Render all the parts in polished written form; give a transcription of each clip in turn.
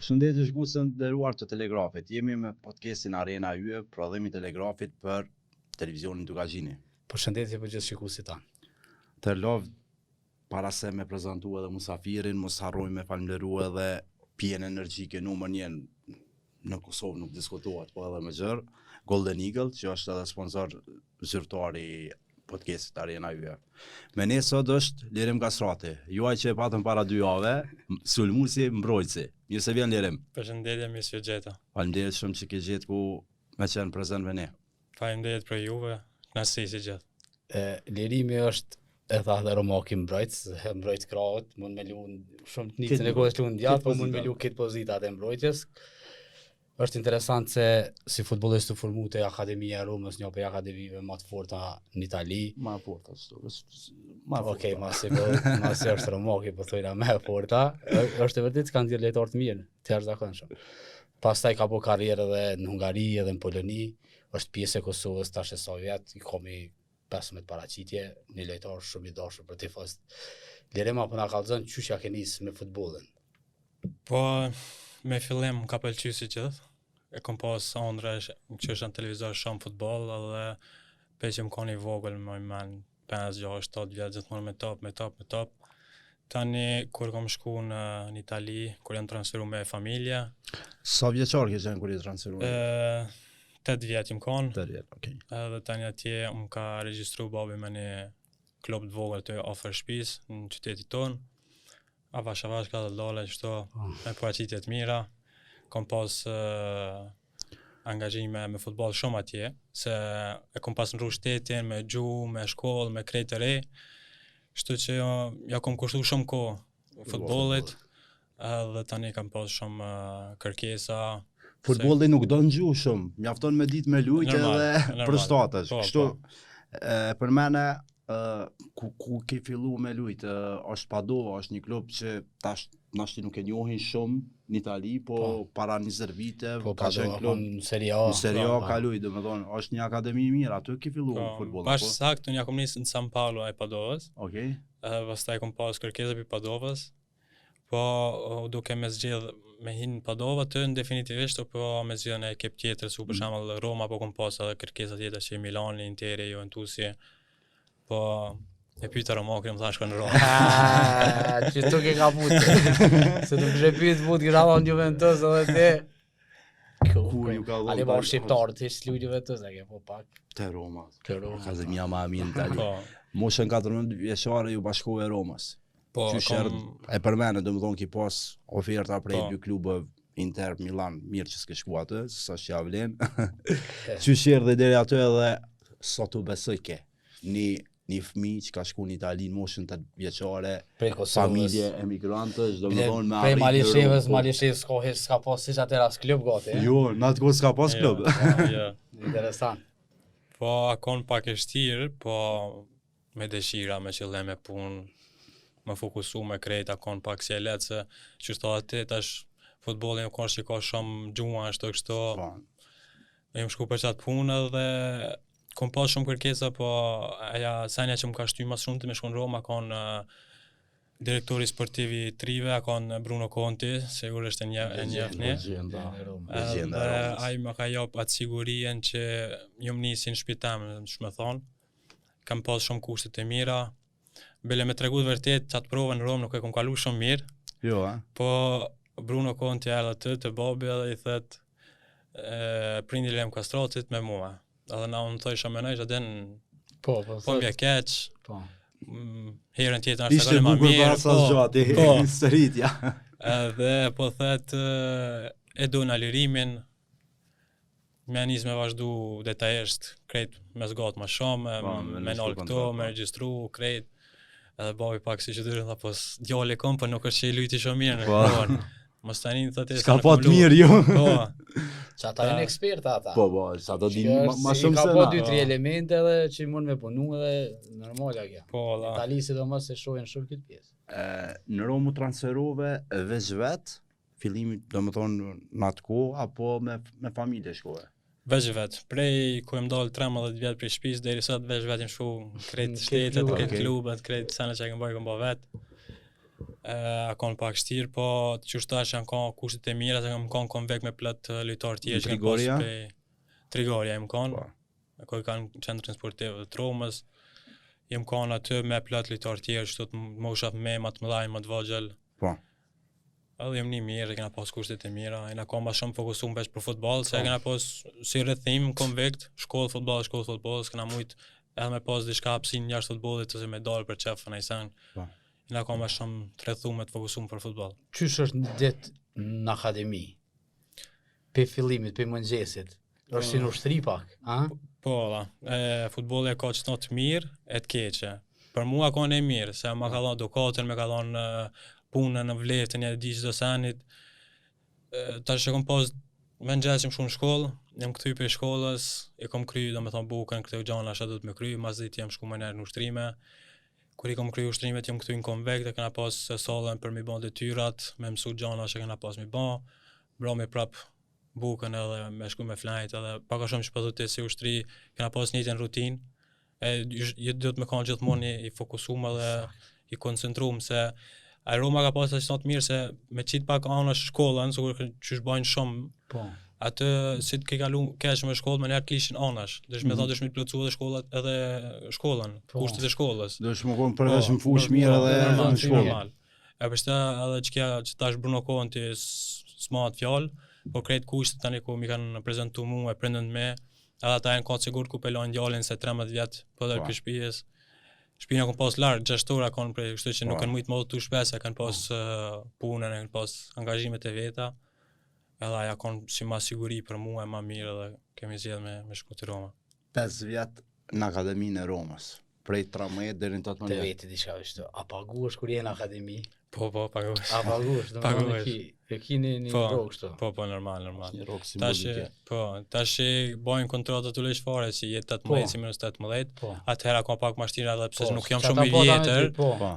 Përshëndetje shikuesën të nderuar të Telegrafit. Jemi me podcastin Arena Yje, prodhimi i Telegrafit për televizionin Dukazhini. Përshëndetje për gjithë shikuesit tanë. Të lov para se me prezantu edhe musafirin, mos harrojmë me falënderu edhe Pijen Energjike numër 1 në Kosovë, nuk diskutohet, po edhe më gjërë, Golden Eagle, që është edhe sponsor zyrtar i podcastit Arena Yje. Me ne sot është Lirim Kasrati, juaj që e patëm para 2 jave, sulmuesi mbrojtësi. Mirë se vjen Lirim. Përshëndetje, mirë se gjeta. Faleminderit shumë që ke gjetë ku me qenë prezent me ne. Faleminderit për juve, kënaqësi si gjithë. Lirimi është e tha dhe Romaki mbrojt krahët, mund me lu shumë të nicën e kohës lu në gjatë, po mund me lu këtë pozitat e mbrojtjes. Është interesant se si futbollist të formu te Akademia e Romës, një prej akademive më të forta në Itali. Ma forta ashtu. Okej, masi është Romaki, po thojna më e forta. Është e vërtetë kanë dhënë lojtar të mirë, të jashtëzakonshëm. Pastaj ka bërë karrierë edhe në Hungari, edhe në Poloni, është pjesë e Kosovës tash e sa vjet, i komi 15 paraqitje, një lojtar shumë i dashur për tifoz. Lirim apo na kallzon çuçi ja ke nis me futbollin. Po, me fillim ka pëlqyer si gjithë. E kom pas ëndra që është në televizor shumë futboll, edhe peqëm koni vogël më men 5, 6, 7 vjet gjithmonë me top. Tani kur kom shku në Itali, kur jam transferuar me familja. Sa vjeçar ke qenë kur je transferuar? 8 vjet jam kon. 8 vjet, okay. Edhe tani atje më ka regjistru babi me një klub të vogël të afër shtëpisë në qytetin ton. Avash ka dhe lole qëto me paraqitje të mira. Kom pas angazhime me futboll shumë atje, se e kom pas ndru shtetin me gjuhë, me shkollë, me krejt të re. Kështu që ja kom kushtu shumë kohë futbollit, dhe tani kam pas shumë kërkesa. Futbolli nuk do në gjuhë shumë, mjafton me ditë me lujtë edhe përshtatës. Kështu për mene, ku ke fillu me lujtë, është Padova, është një klub që tash nashti nuk e njohin shumë në Itali, po para 20 vite ka qenë klub në Serie A. Në Serie A ka lujtë, domethënë është një akademi mirë, aty ke fillu futboll. Bash saktë, unë ja kom nisë në San Paolo e Padovës. Okej. Pastaj kom pas kërkesa për Padovës. Po duke me zgjedh me hinë Padova të definitivisht, po me zgjedh në ekip tjetër, si për shembull Roma, po kom pas edhe kërkesa tjetër që Milani, Interi, Juventusi. Po e pyeta Romakin, më thash në Roma. Që tu ke kaputë. Se të kishe pyet mund kisha dhënë Juventus edhe te. Ku ju ka dhënë? Ale ba shqiptar të ishte luajë Juventus, ke po pak. Te Roma. Roma. Akademia më e mirë në Itali. Moshën 14 vjeçare ju bashkoi Romës. Po e përmendë, domethënë ki pas oferta prej 2 klubeve, Inter, Milan, mirë që s'ke shku atë, sa që ja vlen. Qysh erdhe deri aty edhe sa tu besoj ke? Një fëmijë që ka shku në Itali në moshën 8 vjeçare, familje emigrantësh, domethënë me arritje. Prej Malishevës s'ka pas siç atëra as klub gati. Jo, në atë kohë s'ka pas klub. Jo. Interesant. Po akon pak e vështirë, po me dëshira, me qëllim me punë, më fokusu me krejt, akon pak si e letë, se që shto atë tash futbollin nuk është që ka shumë gjua, ashtu kështu. Me më shku për qatë punë dhe kom pas shumë kërkesa, po aja senja që më ka shty mas shumë të me shku në Roma, akon direktori sportivi trive, akon Bruno Conti, sigur është e njefni. Dhe aj më ka jop atë sigurien që jom nisi në shpitem, shme thonë. Kam pas shumë kushtet e mira. Bele me tregu të vërtet që atë provën në Romë nuk e kom kalu shumë mirë. Jo, Po Bruno Conti erdhe të babi edhe i thët prindi Lem Kastratit me mua. Edhe na unë thoj shumë menoj që den po mje keq. Herën tjetër është ishte bukur para sa zgjati historitja. Edhe po thët e do në lirimin, me nis me vazhdu detajisht krejt me zgatë ma shumë, me nalë këto, me regjistru krejt. Edhe babi pak si që dyrën, tha, po djali kom, po nuk është që i lujti shumë mirë në kohën. Mos tani thotë s'ka pa të mirë jo. Po. Që ata janë eksperta ata. Po, sa do di ma shumë se na. Ka po 2-3 elemente edhe që mund me punu edhe normale kjo. Po, Itali sidomos se shohin shumë këtë pjesë. Në Romë transferove veç vet, fillimi domethënë në atë kohë apo me familje shkove? Veç vet. Prej ku më dal 13 vjet prej shtëpisë deri sot veç vet jam shku krejt shtetet, krejt klubet, krejt sana që kam bërë vet. A kanë pak vështirë, po qysh tash janë kanë kushtet e mira, se kam kanë konvek me plot lojtarë tjerë që kanë Trigoria? Trigoria më kanë. Po. Ku kanë qendrën sportive të Romës. Jem kanë aty me plot lojtarë tjerë, çto të moshat më të mëdha, më të vogël. Po. Edhe jem një mirë, kena pas kushtet e mira, jena ka ma shumë fokusuar veç për futboll, se kena pas si rrethim konvekt, shkollë futboll, s'kena mujt edhe me pas diçka hapësin jashtë futbollit ose me dalë për çef në sen. Po. Jena ka ma shumë të rrethuar të fokusuar për futboll. Qysh është në ditë në akademi? Pe fillimit, pe mëngjesit. Është si në ushtri pak, a? Po, futbolli ka çdo të mirë e të keqe. Për mua ka e mirë, se ma ka dhënë dokatën, më ka dhënë punën në vlerën e di çdo senit. Tash e kam pas mëngjesim shumë shkollë, jam kthy për shkollës, e kam kry, domethënë bukën, këto gjëra që do të më kry, mas ditë jam shku më në ushtrime. Kur i kam kry ushtrimet, jam kthy në konvekt, kena pas sallën për mi bën detyrat, me mësu gjëra që kena pas mi bën, brami prap bukën edhe me shku me flajt, edhe pak a shumë që po thotë si ushtri, kena pas njëjtën rutinë. Do të më kanë gjithmonë i fokusuar edhe i koncentruar, se Roma ka pas ashtu të mirë se me qit pak anash shkollën, sikur që bajnë shumë. Po. Atë si të ke kalu keq me shkollë, më lart kishin anash. Dëshmë thonë dëshmë të plotësua edhe shkollat edhe shkollën, kushtet e shkollës. Do të më kon përveç në fushë mirë edhe në shkollë. E përshta edhe që tash Bruno Conti s'mat fjalë, po krejt kushtet tani ku mi kanë prezantuar mua e prindën me, edhe ata janë kanë sigurt ku pelon djalin se 13 vjet, po dal për shtëpisë. Shpina kanë pas larg 6 ora kanë për kështu që nuk kanë mujt më të shpesë, kanë pas punën, kanë pas angazhimet e veta. Edhe aja kanë si ma siguri për mua e ma mirë edhe kemi zgjedhur me shku te Roma. 5 vjet në akademinë e Romës. Prej 13 deri në 18. Te veti diçka është. A paguash kur je në akademi? Po, paguash. A paguash, domethënë e keni një rrogë kështu. Po, normal. Një rrogë simbolike. Tash bojnë kontrata të lësh fare si jetë 18 si minus 18. Atëhera ka pak më vështirë edhe pse nuk jam shumë i vjetër.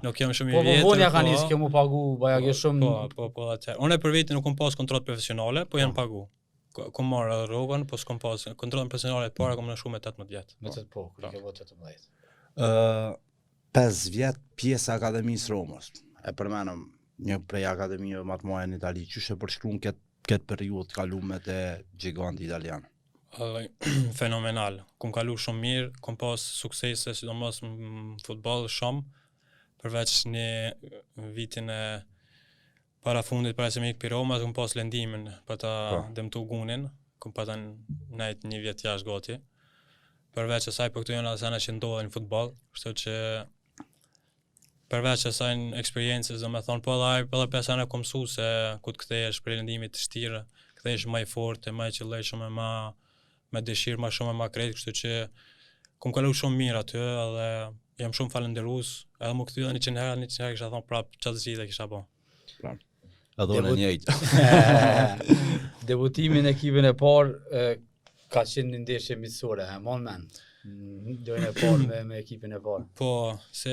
Nuk jam shumë i vjetër. Po vonia kanë nisë kemu pagu bajage shumë. Po atë. Unë për veti nuk kam pas kontratë profesionale, po janë pagu. Kom marrë rrogën, po s'kam pas kontratën profesionale të para, kam në shumë me 18 vjet. Me 8 po, kur ke vot 18. 5 vjet pjesë akademisë Romës. E përmenëm një prej akademive më të mëdha në Itali, çu e përshkruan këtë periudhë të kaluar te giganti italian. Fenomenal. Kum kalu shumë mirë, kom pas suksese sidomos në futboll shumë, përveç një vitin e parafundit para se me ikë për Roma, kom pas lëndimin për ta dëmtu gunin, kom pa ta nejt një vjet jashtë gati. Përveç asaj, po këtu janë edhe sena që ndodhen në futboll, kështu që përveç asaj eksperiencës, domethënë po edhe pesana kom mësu se ku të kthehesh për lëndimit të vështirë, kthehesh më i fortë, më i qëllëshëm, me dëshirë më shumë, më krejt, kështu që kom kalu shumë mirë aty edhe jam shumë falënderues, edhe më kthy edhe 100 herë kisha thonë prap çfarë zgjidhje kisha bë. Edhe unë njëjtë. Debutimin e ekipin e parë ka qenë një ndeshje miqësore, mon mend. Lojën e parë me ekipin e parë. Po, se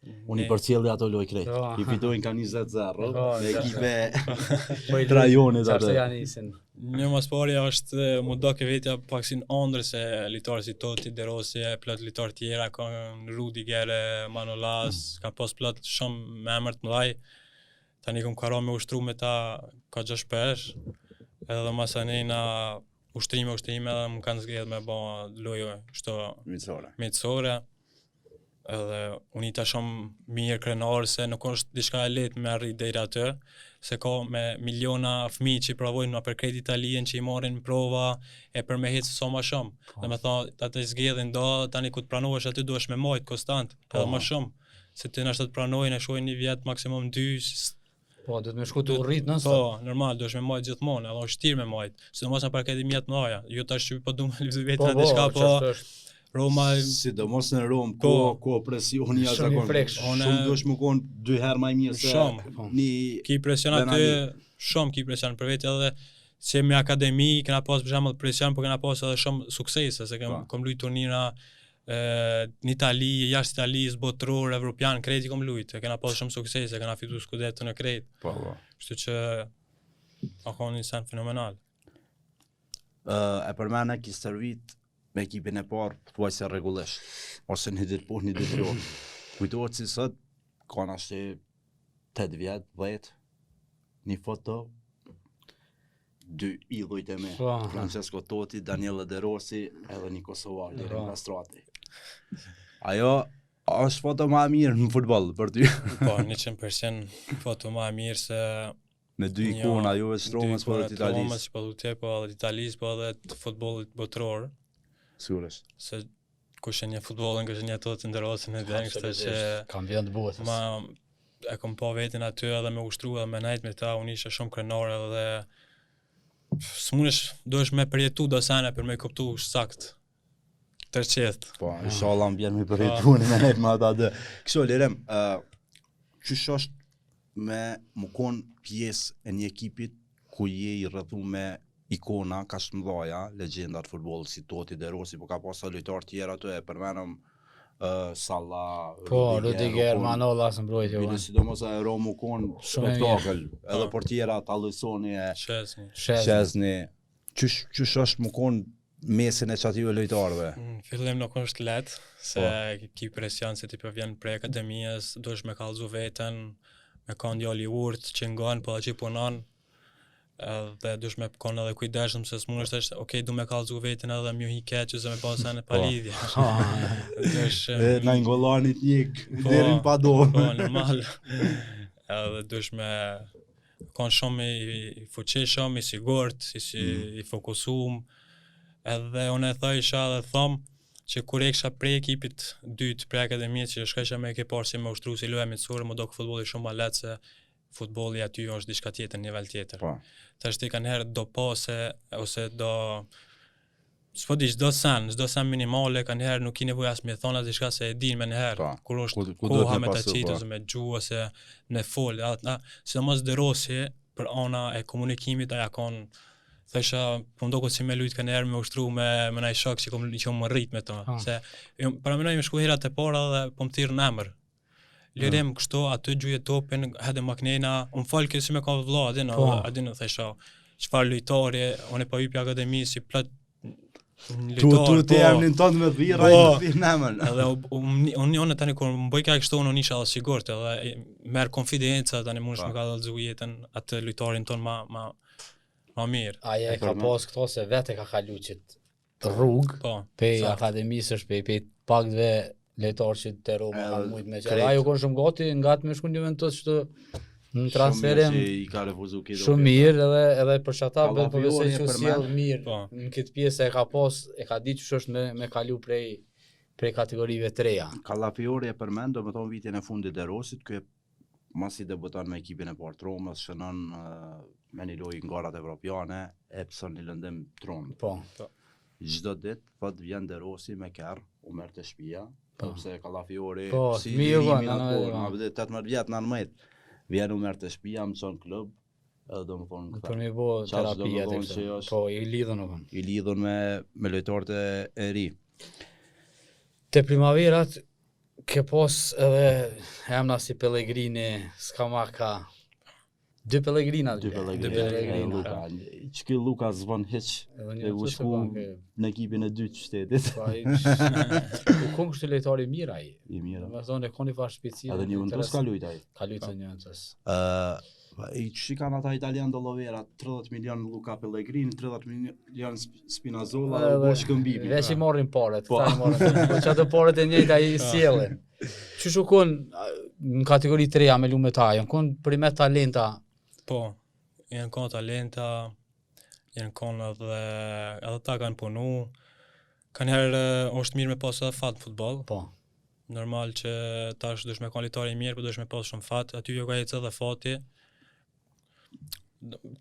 unë i përcjelli ato lojë krejt. I fitojnë ka 20-0 me ekipe trajonit atë. Çfarë janë nisin? Një masparja është mu do ke vetja pak si në ondër se litarë si Totti, De Rossi, plot litarë tjera, ka Rudiger, Manolas, ka pas plot shumë me emër të mëdhaj. Tani kom karo me ushtru me ta ka 6 pesh, edhe masanina ushtrime edhe më kanë zgjedhur me bë lojë kështu miqësore. Edhe unë ta shumë mirë krenar se nuk është diçka e lehtë me arrit deri aty, se ka me miliona fëmijë që provojnë për krejt Italien që i marrin prova e për me hecë sa më shumë. Domethënë ata zgjedhin tani ku të pranohesh aty duhesh me majt konstant, edhe më shumë. Se ti na të pranojnë e shohin një vjet maksimum 2. Po, do të më shku të urrit nëse. Po, normal, duhesh me majt gjithmonë, edhe është vështirë me majt. Sidomos në akademia të mëdha. Jo tash që po duam të vetë diçka, po Roma sidomos në Romë ku presioni jashtëzakonisht. Shumë duhesh më kon 2 herë më mirë se një ki presion aty, shumë ki presion për vetë edhe se me akademi kena pas për shembull presion, por kena pas edhe shumë suksese, se kam luajtur turnira në Itali, jashtë Italis, botëror, evropian, krejt i kom lujt, kena pas shumë suksese, kena fituar skudetën e krejt. Po. Kështu që ka një sen fenomenal. E përmena ki servit me ekipin e parë, thuaj se rregullisht, ose një ditë po, një ditë jo. Kujtohet si sot, kanë ashtë 8 vjet, 10, një foto, 2 idhujt e me, Po. Francesco Totti, Daniele De Rossi, edhe një Kosovar, Lirin Kastrati. Ajo është foto ma mirë në futboll për ty. Po, 100% foto ma mirë se Me 2 ikona, juve të Romës për të Italisë. Romës, po të po edhe të Italisë, po edhe të futbollit botror. Sigurisht. Se kush e një futbollin, kush e një ato të ndërrosin e den, kështu që kampion të botës. ma e kom pa veten aty edhe me ushtru edhe me najt me ta, unë isha shumë krenar edhe s'munesh, duhesh me përjetu do sene për me kuptu sakt. Tërqeth. Po, inshallah më bjen me përjetuani me net me ata dhe. Kështu Lirem, çysh është me më kon pjesë e një ekipit ku je i rrethu me ikona kaq të mëdha, legjenda të futbollit si Totti, De Rossi, po ka pas lojtar tjerë aty, e përmenëm Salah, Po, Rudiger, Manola së mbrojtje. Bile sidomos e Romu kon Shumë e spektakël, edhe portiera Tallysoni e Shesni. Szczesny. Çysh është më kon mesin e çative lojtarëve? Në fillim nuk është lehtë, se ki presion se ti po vjen prej akademisë, duhesh me kallëzu veten, me kanë djali urtë që ngan, po që punon, dhe duhesh me kon edhe kujdesshëm se s'mund është okay, du me kallëzu veten edhe më hi keq ose me pas anë pa lidhje. Duhesh Na ngollanit njek Po, deri pa do. Po, normal. Edhe duhesh me kanë shumë i fuqishëm, i sigurt, i fokusum. Edhe unë e thajsha dhe thom që kur e kisha prej ekipit dytë prej akademisë që shkojsha me ekip parë si me ushtru si loja miqësore, më do kë futbolli shumë ma lehtë se futbolli aty është diçka tjetër, nivel tjetër. Po. Tash ti kanë herë do pase ose do s'po di çdo sen minimale kanë herë nuk i nevojë as me thonë as diçka se e din më në herë. Po. Kur është Ku do koha të me ta pasu, qitë po. ose me gjuhë ose me fol, sidomos De Rossi për ana e komunikimit aja kanë thësha po ndoko si me lujt kanë herë me ushtru me naj shok që më rrit me to. Se para mënoj me shku herat e para dhe po më thirr në emër. Lirim kështu aty gjuje topin, hadë maknena, unë falë kësi me ka vëlla, adin thësha çfarë lojtari, unë po hypja akademisë si plot Tu ti emrin tonë me dhira i të thirr në emër. Edhe unë tani kur më bëj kaq kështu unë isha edhe sigurt, edhe merr konfidenca tani mundesh me ka dallzu jetën atë lojtarin ton ma mirë. Aja e ka pas këto se vetë ka kalu qit rrugë, Po. pe Sakt. akademisë është pe pakve lejtarë që të Roma kanë mujt me qëra. krejt. Ajo konë shumë gati, nga të me shku një Juventus që në transferim Shumë i ka refuzu këtë. shumë mirë edhe për çata Kalla po besoj Fiori që e sjell përmend. mirë Po. në këtë pjesë e ka pas, e ka ditë që është me kalu prej kategorive të reja. Calafiori e përmend, do me thonë vitin e fundit De Rossit, ky masi debuton me ekipin e parë të Romës, shënon me një lojë në garat evropiane, Epson një lëndim tron. Po. Çdo ditë thot vjen De Rossi me kerr, u merr te shtëpia, sepse Calafiori Po, si mirë, po, lirimin në atë, 19, 18 vjet, 19. Vjen u merr te shtëpia, më çon klub, edhe do më thonë Për me këta. bo Qa është do me terapia të thonë që kështu. është- Po, i lidhën u kanë. I lidhur me lojtarët e ri. Te primaverat ke pas edhe emna si Pellegrini, Scamacca, dy Pellegrina. Dy Pellegrini, Pellegrina, Luka. Ç'ky Luka zvon hiç. Edhe E u një shku në ekipin e dytë të shtetit. Po ai. U kon kështu lojtari mirë ai. I mirë. Me thonë e koni farë shpejtësi. Edhe një Juventus ka lujt ai. Ka lujtë në Juventus. I që kanë ata italian dollovera, 30 milion Luka Pellegrini, 30 milion Spinazzola, dhe bo shkëmbimi. Veç i morrin paret, Po. këta i morrin. Po çato paret e njëjta ai sjellin. Çu shkon në kategori 3 me lumë ta, janë kon primet talenta. Po, janë kanë talenta, janë kanë edhe ta kanë punu. Kanë herë është mirë me pas edhe fat në futboll. Po. Normal që tash duhesh me kanë lojtarë mirë, por duhesh me pas shumë fat. Aty jo ka ecë edhe fati.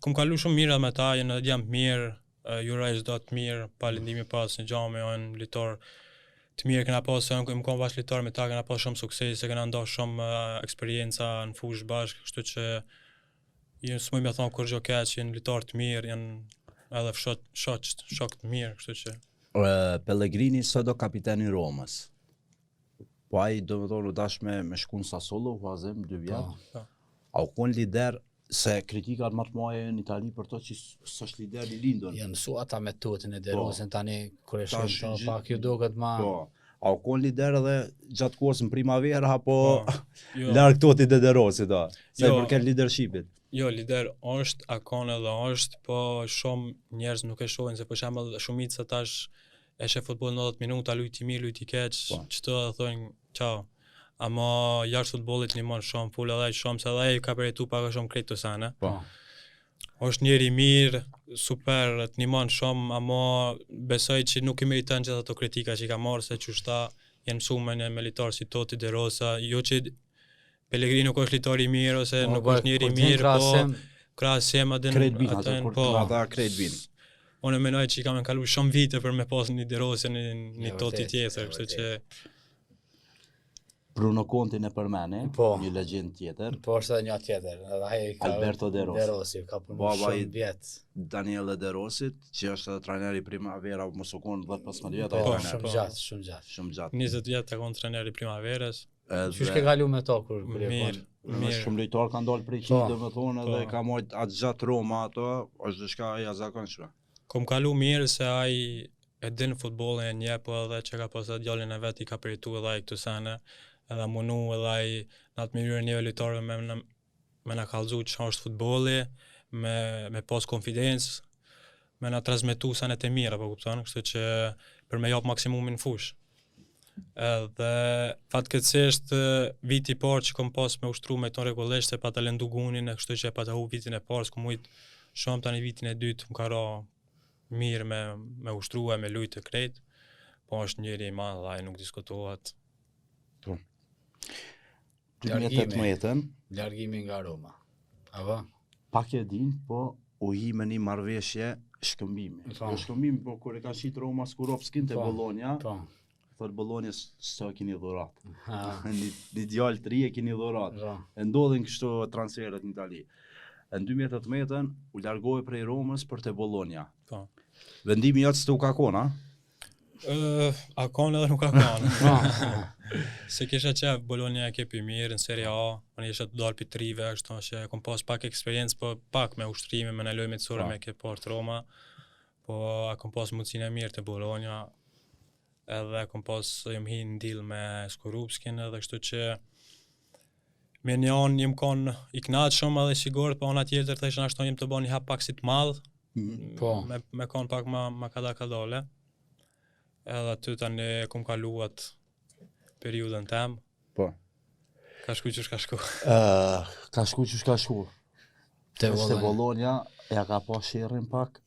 Kum kalu shumë mirë edhe me ta, janë edhe djemë mirë, Juraj çdo të mirë, pa lindimi pas në gjame, janë lojtar të mirë kena pas, më kanë bash lojtar me ta, kena pas shumë sukses, kena nda shumë eksperienca në fush bashkë, kështu që janë s'moj me thonë kur gjo keq, janë lojtar të mirë, janë edhe shok të mirë, kështu që Pellegrini sot do kapiteni Romës. Po ai do të thonë u dash me shku në Sassuolo, vazhdim 2 vjet. po. A u kon lider se kritikat më të mëdha në Itali për to që s'është lider i lindën. Janë mësu ata metodën e De Po. Rosën tani kur e Tash shoh gjithë- pak ju duket ma Po, A u kon lider edhe gjatë kohës në primavera apo Jo, larg Toti Dederosi do? Sa i Jo. përket leadershipit. jo, lider është, akon edhe është, po shumë njerëz nuk e shohin se për shembull shumica tash e sheh futboll 90 minuta, luajti mirë, luajti keq, Po. çto dhe thonë ciao. Ama jashtë futbollit ndihmon shumë, ful edhe ai shumë se edhe ai ka përjetu pak a shumë krejt të sene. Po. Është njeri mirë, super, të ndihmon shumë, ama besoj që nuk i meriton gjithë ato kritika që i ka marrë se çushta janë mësuar me litar si Toti De Rosa, jo që Pellegrini nuk është litar i mirë ose nuk është njeri i mirë, po krahasim atë Krejt bin, po. ata krejt bin. Unë mendoj që i kam kalu shumë vite për me pas një De Rosa një Ja, Toti vërtet, tjetër, ja, kështu vërtet. që Bruno Contin e përmeni, Po. një legjend tjetër. Po është edhe një tjetër, edhe ai ka Alberto De Rossi. De Rossi ka punuar Baba i shumë vjet. Daniele De Rosit, që është edhe trajneri Primavera, mos u kon 10-15 vjet Po, ai po, trajner. shumë gjatë, shumë gjatë. Shumë gjatë. 20 vjet të konë trajneri i Primaverës. Qysh ke kalu me to kur e Mirë, kon? Me mirë. shumë lojtar kanë dalë prej Po. qit, domethënë edhe Po. ka marrë atë gjatë Roma ato, është diçka e jashtëzakonshme. Kom kalu mirë se ai e din futbollin e njeh, po edhe që ka pasur djalin e vet i ka përjetu edhe ai këtu sene, edhe munu edhe ai në atë mënyrë njëve lojtarëve me na kallëzu çfarë është futbolli, me pas konfidencë, me na transmetu sanet e mira, po kupton, kështu që për me jap maksimumin në fushë. Edhe fatkeqësisht viti i parë që kom pas me ushtru me ton rregullisht se pa ta lëndu gunin, e kështu që pa ta hu vitin e parë, s'ku mujt shumë tani vitin e dytë më ka ra mirë me ushtrua, me lujtë të krejt, po është njëri i madh, ai nuk diskutohet. 2018-ën, Largimi nga Roma. Apo? pak e din, po u hi me një marrëveshje shkëmbimi. Po. Jo shkëmbimi, po kur e ka shit Roma Skurovskin te Po. Bologna, Po. thot Bologna s'o keni dhurat. Ha. Një djalë të ri e keni dhurat. Po. E ndodhin kështu transferet në Itali. E në 2018-ën u largoi prej Romës për te Bologna. Po. Vendimi jot s'u ka kon, a? Akon edhe nuk akon. Po. Se kisha qef Bologna e kepi mirë në Serie A, unë isha të dalë për trive, kështu që kom pas pak eksperiencë, po pak me ushtrime, me në lojë mitësore me ke port Roma, po a kom pas mundësinë e mirë të Bologna, edhe kom pas jëm hi në deal me Skorupskin, edhe kështu që me një anë jem kon i kënaqshëm edhe i sigurt, po ana tjetër thashë ashtu jem të bëni hap pak si të madh, Po. me kon pak ma kadale. Edhe aty tani kom kaluat periudën tem, Po. ka shku që shka shku. Ka shku që shka shku. Te Te Bologna. Bologna ja ka pa sherrin pak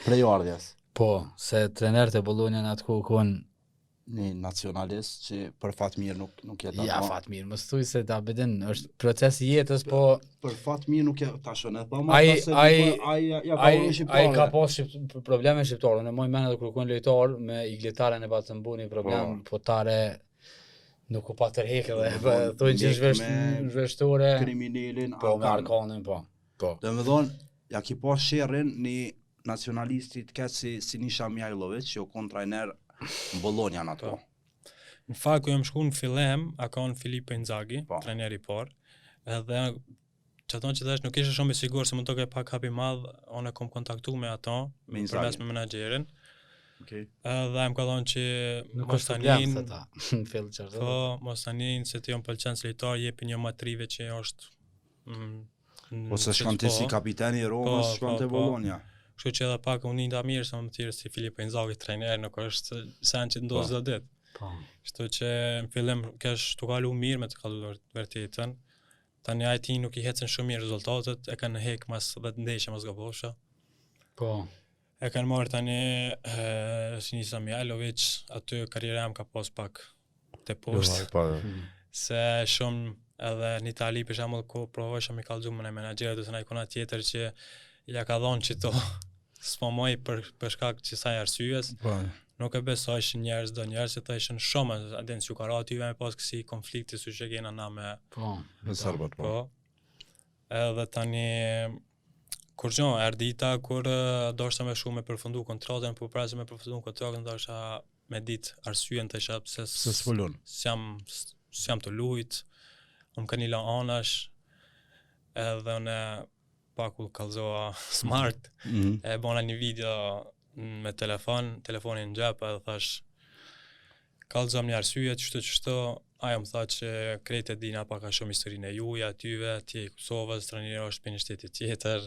prej ardhjes. Po, se trener të Bologna në atë kohë kon Një nacionalist që për fat mirë nuk jetë ja ato. fat mirë, mos thuj se ta bedin, është proces i jetës, po Për fat mirë nuk jetë tashon e thëmë. ai ka pas probleme shqiptare, në moj men edhe kur kon lojtar me iglitaren e batë të mbuni problem potare nuk u pa tërhek edhe Po, thonë që lek me zhveshtore kriminalin po me Arkan. Arkanin po. Po. Dhe me thonë, ja ki pa sherrin një nacionalistit këtë si Sinisa Mihajlović, që u kon trajner në Bologna në ato. Në fakt, ku jam shku në fillim, akon Filippo Inzaghi, Po. trajneri i parë, edhe që ato që thash nuk ishe shumë i sigur se më toke pak hap i madh, unë e kom kontaktu me ato, Me Inzaghi. përmes me menaxherin, Okay. edhe më ka thonë që Nuk mos është tanin, problem ta. Në fill çfarë. po, mos tanin se ti jon pëlqen si lojtar, jepi një matrive që është Ose shkon ti si kapiteni i Romës, Po, shkon po, te po. Bologna. Kështu që edhe pak unë nda mirë se më tjerë si Filippo Inzaghi trajner, nuk është sen që ndodh çdo ditë. Po. Kështu që në fillim kesh tu kalu mirë me të kaluar vërtetën. Tani ai ti nuk i hecën shumë mirë rezultatet, e kanë hek mas 10 ndeshje mas gabosha. Po. E kanë marrë tani Sinisa Mihajlović, aty karriera jam ka pas pak te poshtë, se shumë edhe në Itali për shembull ku provojsha me kallëzu me menaxherët ose në ikona tjetër që ja ka dhënë çito spomoj për shkak që saj arsyes. Po. Nuk e besoj që njerëz do njerëz që thëshën shumë, aden që ka rati me pas kësi konflikti si që kena na me Po. Me serbët, po. po. Edhe tani kur gjo, erdita kur doshta me shumë me përfundu kontratën, por pra se me përfundu kontratën doshta me ditë arsyen të isha pse Se s'folun. s'jam të lujt, unë ka një la anash, edhe unë paku kallzoa smart, e bona një video me telefonin në gjep edhe thash kallëzom një arsye, çështë, ajo më tha që krejt e dina pak a shumë historinë e juaj atyve, ti i Kosovës, trajneri është për një shteti tjetër.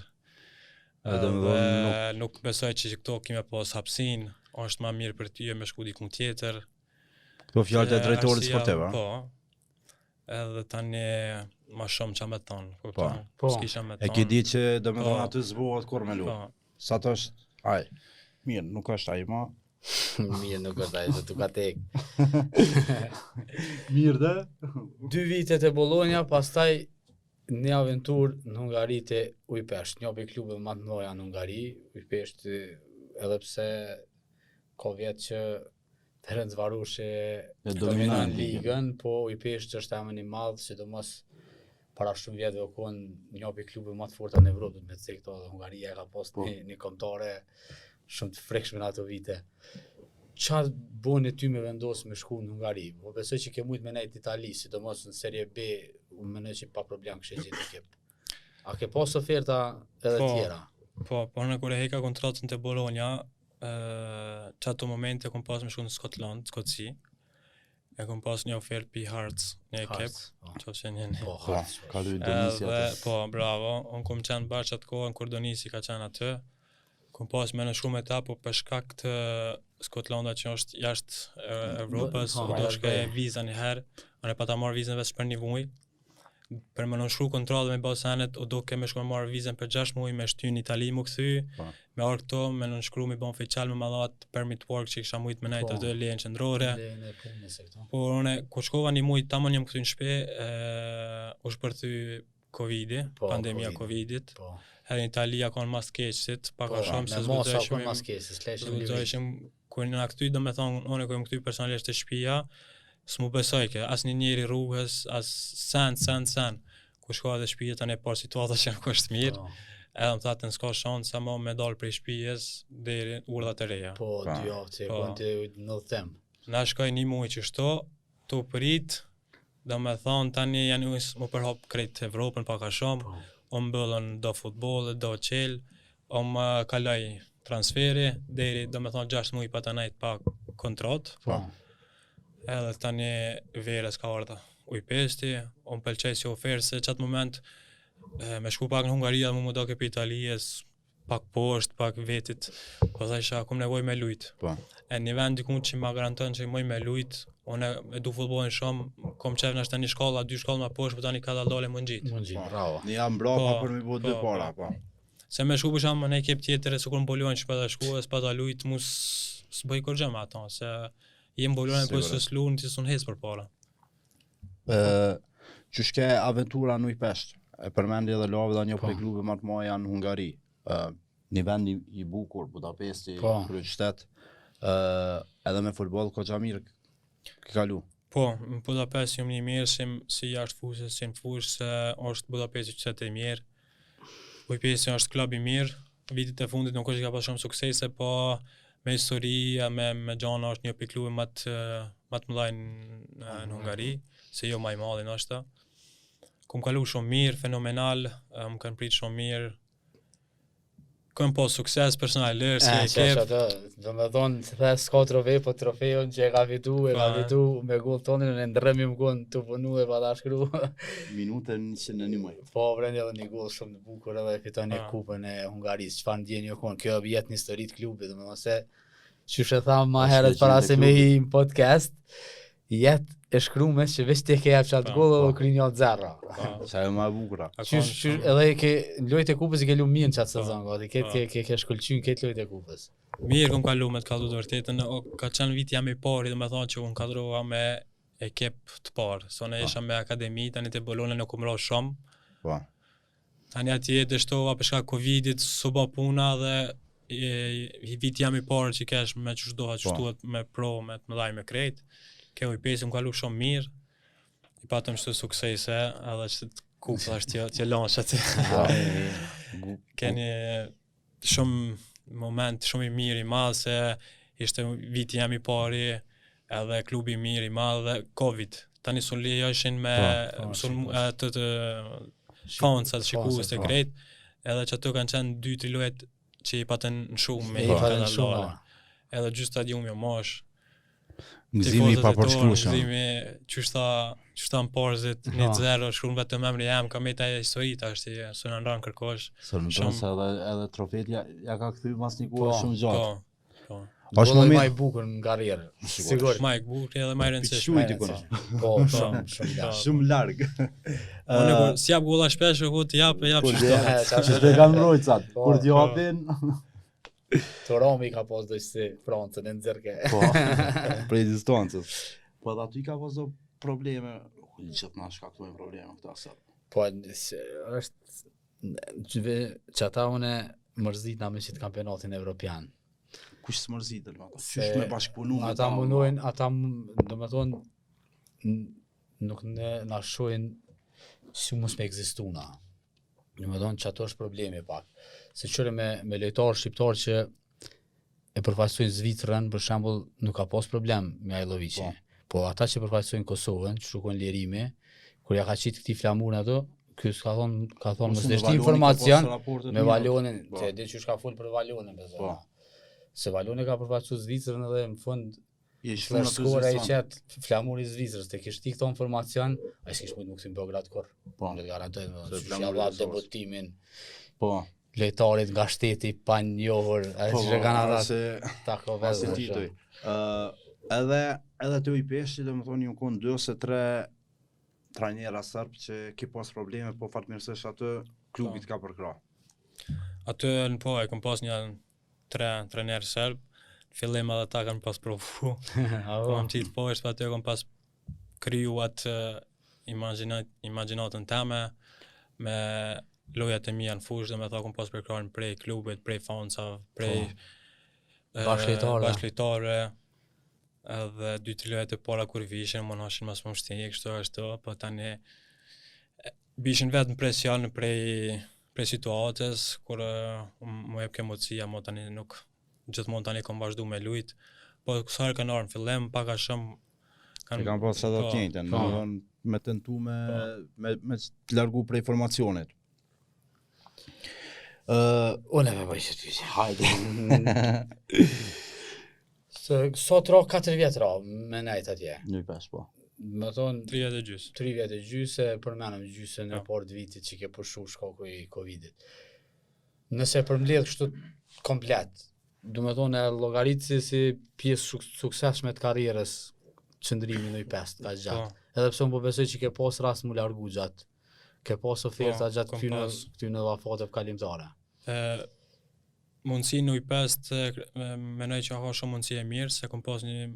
Nuk besoj që këto kime pas hapsin, është më mirë për ty me shku dikun tjetër. Këto fjalët e drejtorit sportiv, Po. Edhe tani më shumë ç'a më thon, Po. S'kisha më thon. E ke di që domethënë aty zbuhet kur me lut. Po. Sa të është, aj, mirë, nuk është aj ma. Mirë nuk është ai, se tu ka tek. Mirë dhe? 2 vitet e Bologna, pastaj një aventur në Hungari te Ujpesht, një prej klubeve më të mëdha në Hungari, Ujpesht, edhe pse ka vjet që Ferencvaroshe dominon ligën, po Ujpesht është emër i madh, sidomos para shumë vjetëve kohën një prej klubeve më të forta në Evropë, me të këto Hungaria ka pas një kombëtare shumë të frekshme në ato vite. Çfarë bën ty me vendos me shku në Hungari? Po besoj që ke mujt me nejt Itali, sidomos në Serie B, unë mendoj që pa problem kështë gjithë ekip. A ke pas oferta edhe tjera? Po, në kur e heka kontratën te Bologna, çato momente kom pas me shku në Skotësi. E kom pas një ofertë pi Hearts, një ekip, që një Po, ka du Indonesi atë. Po, bravo, unë kom qenë bashkë atë kohën kur Donisi ka qenë atë. Kom pas me në shumë etapë, po për shkak të Skotlanda që është jashtë Evropës, do shkoj viza një herë, unë e pata marrë vizën vetëm për një muaj. Për më nënshkru kontrollë me basenet, o do ke me shku me marrë vizën për 6 muaj, me shty në Itali mu këthy, me orë këto, me nënshkru me bon oficial me madhat permit work që kisha mujt me nejt atë lejen qendrore. Po unë kur shkova një muaj tamam jam këthy në shtëpi, u shpërthy Covidi, pandemia Covidit. Herë në Itali kanë mas keqësit, pak a shumë se zbudojshim kur në këty, do me thonë, unë kur jam këty personalisht të shtëpia, s'mu besoj ke, as një njeri rrugës, as sen, ku shkoha dhe shtëpia tani par situata që nuk është mirë, edhe më thatë në s'ka shanë sa ma me dalë prej shtëpijës deri urdhat e reja. Po, 2 javë që konë të në them. Na shkoj një muaj që shto, të prit, do me thonë tani janë mu përhap krejt Evropën pak a shumë, o mbëllën do futbollet, do qelë, o më kaloj transferi, deri do me thonë 6 muaj pa të najt pa kontrat. Edhe tani verës ka ardha Ujpesti, o më pëlqej si ofertë se qatë moment me shku pak në Hungaria dhe mu do ke për Italijes, pak poshtë, pak vetit, po thajsha kom nevoj me lujt. E një vend dikun që ma garanton që moj me lujt, unë e du futbolin shumë, kom qef nështë një shkolla, 2 shkolla ma poshtë, po tani ka daldole më në gjitë. Bravo. Një jam brava për mi bo 2 para, po. Se me shku për shumë në ekip tjetër, se kur më bolojnë që pa da shku, e s'pa da lujt, mu s'bëj kur gjë me ato, se jem bolojnë për së s'lunë që s'unë hecë për para. Që shke aventura në Ujpesht, e përmendi edhe lave dhe një prej klube më të mëdha në Hungari, një vend i bukur, Budapesti, kryeqytet, edhe me futboll ka mirë kalu. Po, në Budapest jam një mirë si jashtë fushës, si në fushë, se është Budapesti qytet e mirë. Ujpesti është klub i mirë, vitit e fundit nuk është që ka pas shumë suksese, po me histori, me gjana është një për klube më të mëdha në Hungari, se jo më i madhi ndoshta. Kum kalu shumë mirë, fenomenal, më kanë prit shumë mirë. Kam pas sukses personalisht si ekip. Do me thonë, the s'ka trofej, po trofejon që e ka fitu me gol tonin, në ndërëmi më gonë të punu e pa ta shkru. Minutën 101. Po, vrendi edhe një gol shumë të bukur edhe fiton një kupën e Hungarisë, çfarë ndjen një konë, kjo jetë një histori të klubit, do me thonë se, që shë thamë ma herët para se me hi në podcast, jetë e shkrume që veç ti ke jap qatë gol edhe kry një 0. Sa e ma bukura. Edhe ke lojt e kupës i ke lu mirë në qatë sezon, gati, ke shkullqyn këtë lojt e kupës. Mirë kom kalu me të kallu të vërtetën, ka qenë vit jam i pari, dhe me thonë që unë kadrova me ekip të parë, so në isha me akademi, tani të Bologna nuk umro shumë. Tani atje dështova për shkak Covidit, s'u puna dhe vit jam i parë që kesh me që shdoha që shtuat me pro, me të mëdhaj me krejt. Ke Ujpesti më kalu shumë mirë, i patëm që të suksese, edhe që të kupë është që lanë që keni shumë moment shumë i mirë i madhë, se ishte viti jam i pari, edhe klubi i mirë i madhë dhe Covid. Tani sun lejoshin me të fansat shikues të krejt, edhe që ato kanë qenë 2-3 lojët që i patën në shumë me i edhe gjysë stadiumi o mosh. Gëzimi i papërshkrueshëm. Gëzimi qyshta në porzit 1-0, shkruan vetëm emri jam, ka me ta histori tash ti s'u na ndan kërkosh. Së edhe trofet ja ka kthy mas një kohë shumë gjatë. Po. Është më i bukur në karrierë. Sigurisht. Më i bukur edhe më i rëndësishëm. Shujt i kono. Po, shumë larg. Shumë larg. Unë kur si jap golla shpesh, ku të jap çfarë. Ç'është kanë mbrojtësat. Kur të japin. Toromi ka pas do si Francën e nxjerrke. Po. Prej distancës. Po edhe aty ka pas do probleme. Gjithë na shkaktojnë probleme këta sa. Po është çata unë mërzitna me çit kampionatin evropian. Kush s'mërzitet me ata? Qysh me bashkëpunu me ata munojnë, domethënë nuk na shohin si mos me ekzistuna. Domethënë çato është problemi pak. Se çore me lojtarë shqiptar që e përfaqësojnë Zvicrën, për shembull, nuk ka pas problem me Ajloviçi. Po ata që përfaqësojnë Kosovën, që shkojnë lirime, kur ja ka qit këtij flamurin ato, ky ka thonë mos dështi informacion me Valonin, se di çu ka fol për Valonin me zona. Se Valoni ka përfaqësuar Zvicrën edhe në fund i shumë skora i qet flamuri i Zvicrës, te kishte këto informacion, ai s'kish mund të mësim Beograd kur. Po, le të garantoj se flamuri debutimin. Po, lojtarit nga shteti pa njohur, ai që kanë ata ta kovë. Edhe të UiPeshti, domethënë ju kon 2 ose 3 trajnera serb që ki pas probleme, po fatmirësisht atë klubi ka përkrah. Atë në po e kam pas një 3 trajner serb. Fillim edhe ata kanë pas provu. Kam qitë poshtë, aty kam pas kriju atë imagjinatën teme me lojat e mia në fushë, dhe me tha kam pas përkrahën prej klubit, prej fansave, prej bashkëlojtare. Edhe 2-3 lojat e para kur vishin, më nashin mas më shtini, kështu ashtu, po tani bishin vetë në presion prej situatës, kur më jep ke emotsia, mo tani nuk gjithmonë tani kam vazhdu me lujt, po kësar kanë arë në fillim, pak a shumë kanë pas edhe të njëjtën, me tentu me të largu prej formacionit. Unë e me bëjë që ty që. Hajde. Sot ra 4 vjetë ra, me nejt atje. Një pesh, po. Me thonë 3 vjetë e gjysë. 3 vjetë e gjysë, përmenëm gjysën e parë të vitit që ke përshu shkaku i Covidit. Nëse përmbledh kështu komplet, du me thonë e llogaritësi si pjesë suksesshme të karrierës qëndrimi në i 5 ka gjatë. Edhe pse unë po besoj që ke pas rast mu largu gjatë. Ke pas oferta gjatë këtyne vafate kalimtare. Mundësi në i5 menoj që ka shumë mundësi e mirë, se kom pas një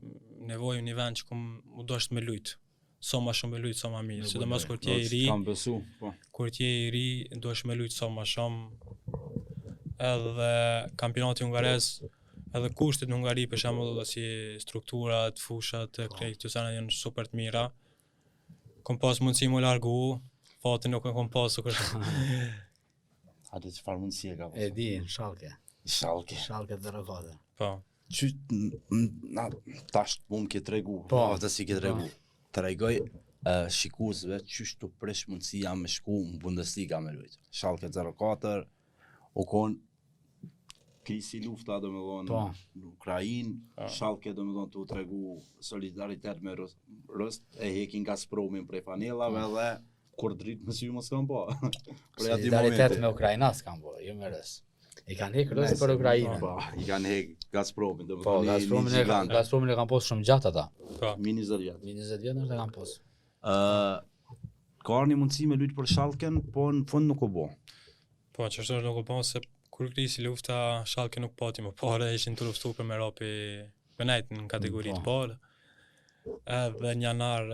nevojë një vend që kom u dosht me lujt. Sa ma shumë me lujt, sa ma mirë. Sidomos kur t'je i ri, kur t'je i ri, dosht me lujt sa ma shumë. Edhe kampionati hungarez, edhe kushtet në Hungari, për shembull si strukturat, fushat, këto sana janë super të mira. Kom pas mundësi mu largu, fatin nuk e kom pasu kështë. Atë çfarë mundësi e ka pas? E di, në Schalke. Schalke 04. Po. Tash mund ke tregu. Po, atë si ke tregu. Tregoj shikuesve çysh të prish mundësia me shku në Bundesliga me lujt. Schalke 04 u kon krisi lufta domethënë në Ukrainë, Schalke domethënë tu tregu solidaritet me Rus, e hekin Gazpromin prej panellave dhe kur dritë më sy mos kanë po. Solidaritet me Ukraina s'kan po, jo me Rus. I kanë hek Rus për Ukrainën. Po, i kanë hek Gazpromin, domethënë Gazpromin e kanë pas shumë gjatë ata. Po, mini 20 vjet. Mini 20 vjet nuk e kanë pas. Ka një mundësi me lujt për Schalken, po në fund nuk u bë. Po, çfarë nuk u bë se kur krisi lufta, Schalke nuk pati më parë, ishin të luftu për me rapi penajt në kategoritë parë. Edhe një janar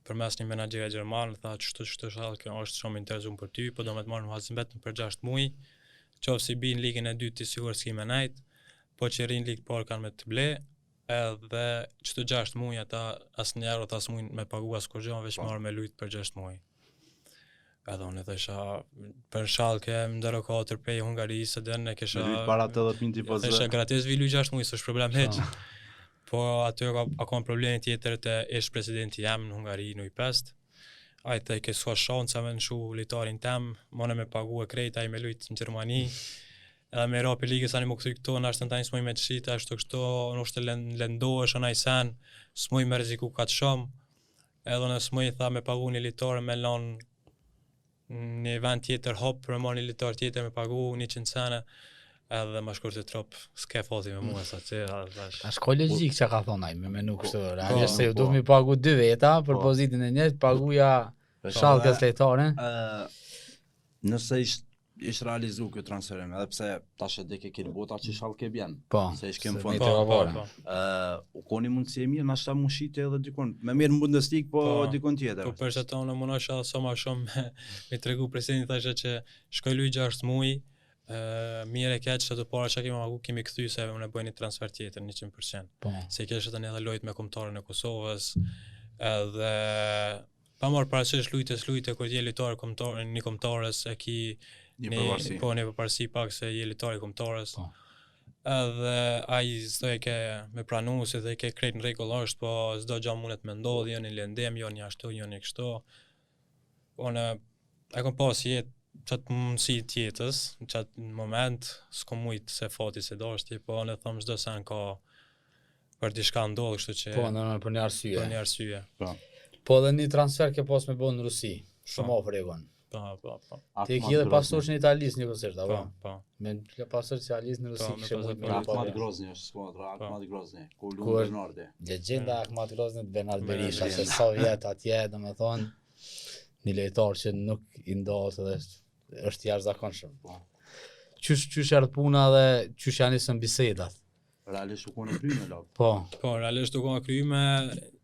përmes një menaxhere gjerman tha çto Schalke është shumë interesuar për ty, po do më të marrë në hazim vetëm për 6 muaj. Qoftë si bin ligën e dytë ti sigur s'ki menajt, po që rinë ligë parë kanë me të ble, edhe çto 6 muaj ata asnjëherë ata s'mujn me pagu as kurrë, veç marrë me lujt për 6 muaj. Edhe unë thësha për Schalke më 4 prej Hungarisë dhe ne kisha lujt para 80.000 tipozë. Thësha gratis vi luj 6 muaj, s'është problem hiç. Po aty ka problemi tjetër të ish presidenti jam në Hungari në i5. Ai të ke s'ka shansa me nëshu lojtarin tem, mëne me pagu e krejt, ai me lujt në Gjermani. edhe me Europi Ligës tani më kthy këto, na është tani s'muj me të shita, ashtu kështu, është lëndohesh anaj sen, s'muj me rreziku kaq shumë. Edhe në s'muj tha me pagu një litor me lon një vend tjetër hop për me marrë një litor tjetër me pagu 100 sene. Edhe më shkurtë trop s'ke fati me mua sa që thash. Tash ka logjik çka ka thonë ai, me menu kështu. Realisht se ju duhet mi pagu 2 veta për pozitën e njëjtë, paguja shallkës lejtare. Nëse ish realizu kjo transferim, edhe pse tash e deke keni bota që shallke bjen. Po. Se ish kem se fond. me të avare. U koni mundësi e mirë, nashta mu shite edhe dikon. Me mirë në Bundesliga, po dikon tjetër. Po për shkak unë mundosh edhe sa më shumë me tregu presidentin thashë që shkoj luaj 6 muaj, mirë e keq ato para çka kemi kthy se unë bëj një transfer tjetër 100%. Po. Se kesh tani edhe lojt me kombëtarën e Kosovës, edhe pa marrë parasysh lujte kur je lojtar kombëtar, një kombëtarës e ki Një përparësi. Po një përparësi pak se je lojtar i kombëtarës. Po. Edhe ai s'do e ke me pranu se dhe e ke krejt në rregull është, po s'do gjë mundet me ndodhi, jo një lëndem, jo një ashtu, jo një kështu. Unë e kom pas jetë qatë mundësi tjetës, në qatë moment, s'kom mujtë se fati se dashti, po unë thëmë çdo sen ka për diçka ndodhë, kështu që Po, normal për një arsye. për një arsye. Po edhe një transfer ke pas me bën në Rusi. Shumë ofër e bën. Po. Ti ke edhe pasosh në Italisë një koncert, apo? Po. Me pasosh në Italisë në Rusi Po, me kishe pasosh mujt me Ahmat pa. Grozni është skuadra, Ahmat Grozni, ku lu Ku është? Bernardi. Legjenda Ahmat Groznit Bernard Berisha, se Berisha. sa vjet atje, domethënë një lojtar që nuk i ndohet edhe është jashtëzakonshëm. Qysh erdh puna dhe qysh janë nisën bisedat. Realisht u kone pry me lak. Po, Po, realisht u ka kry me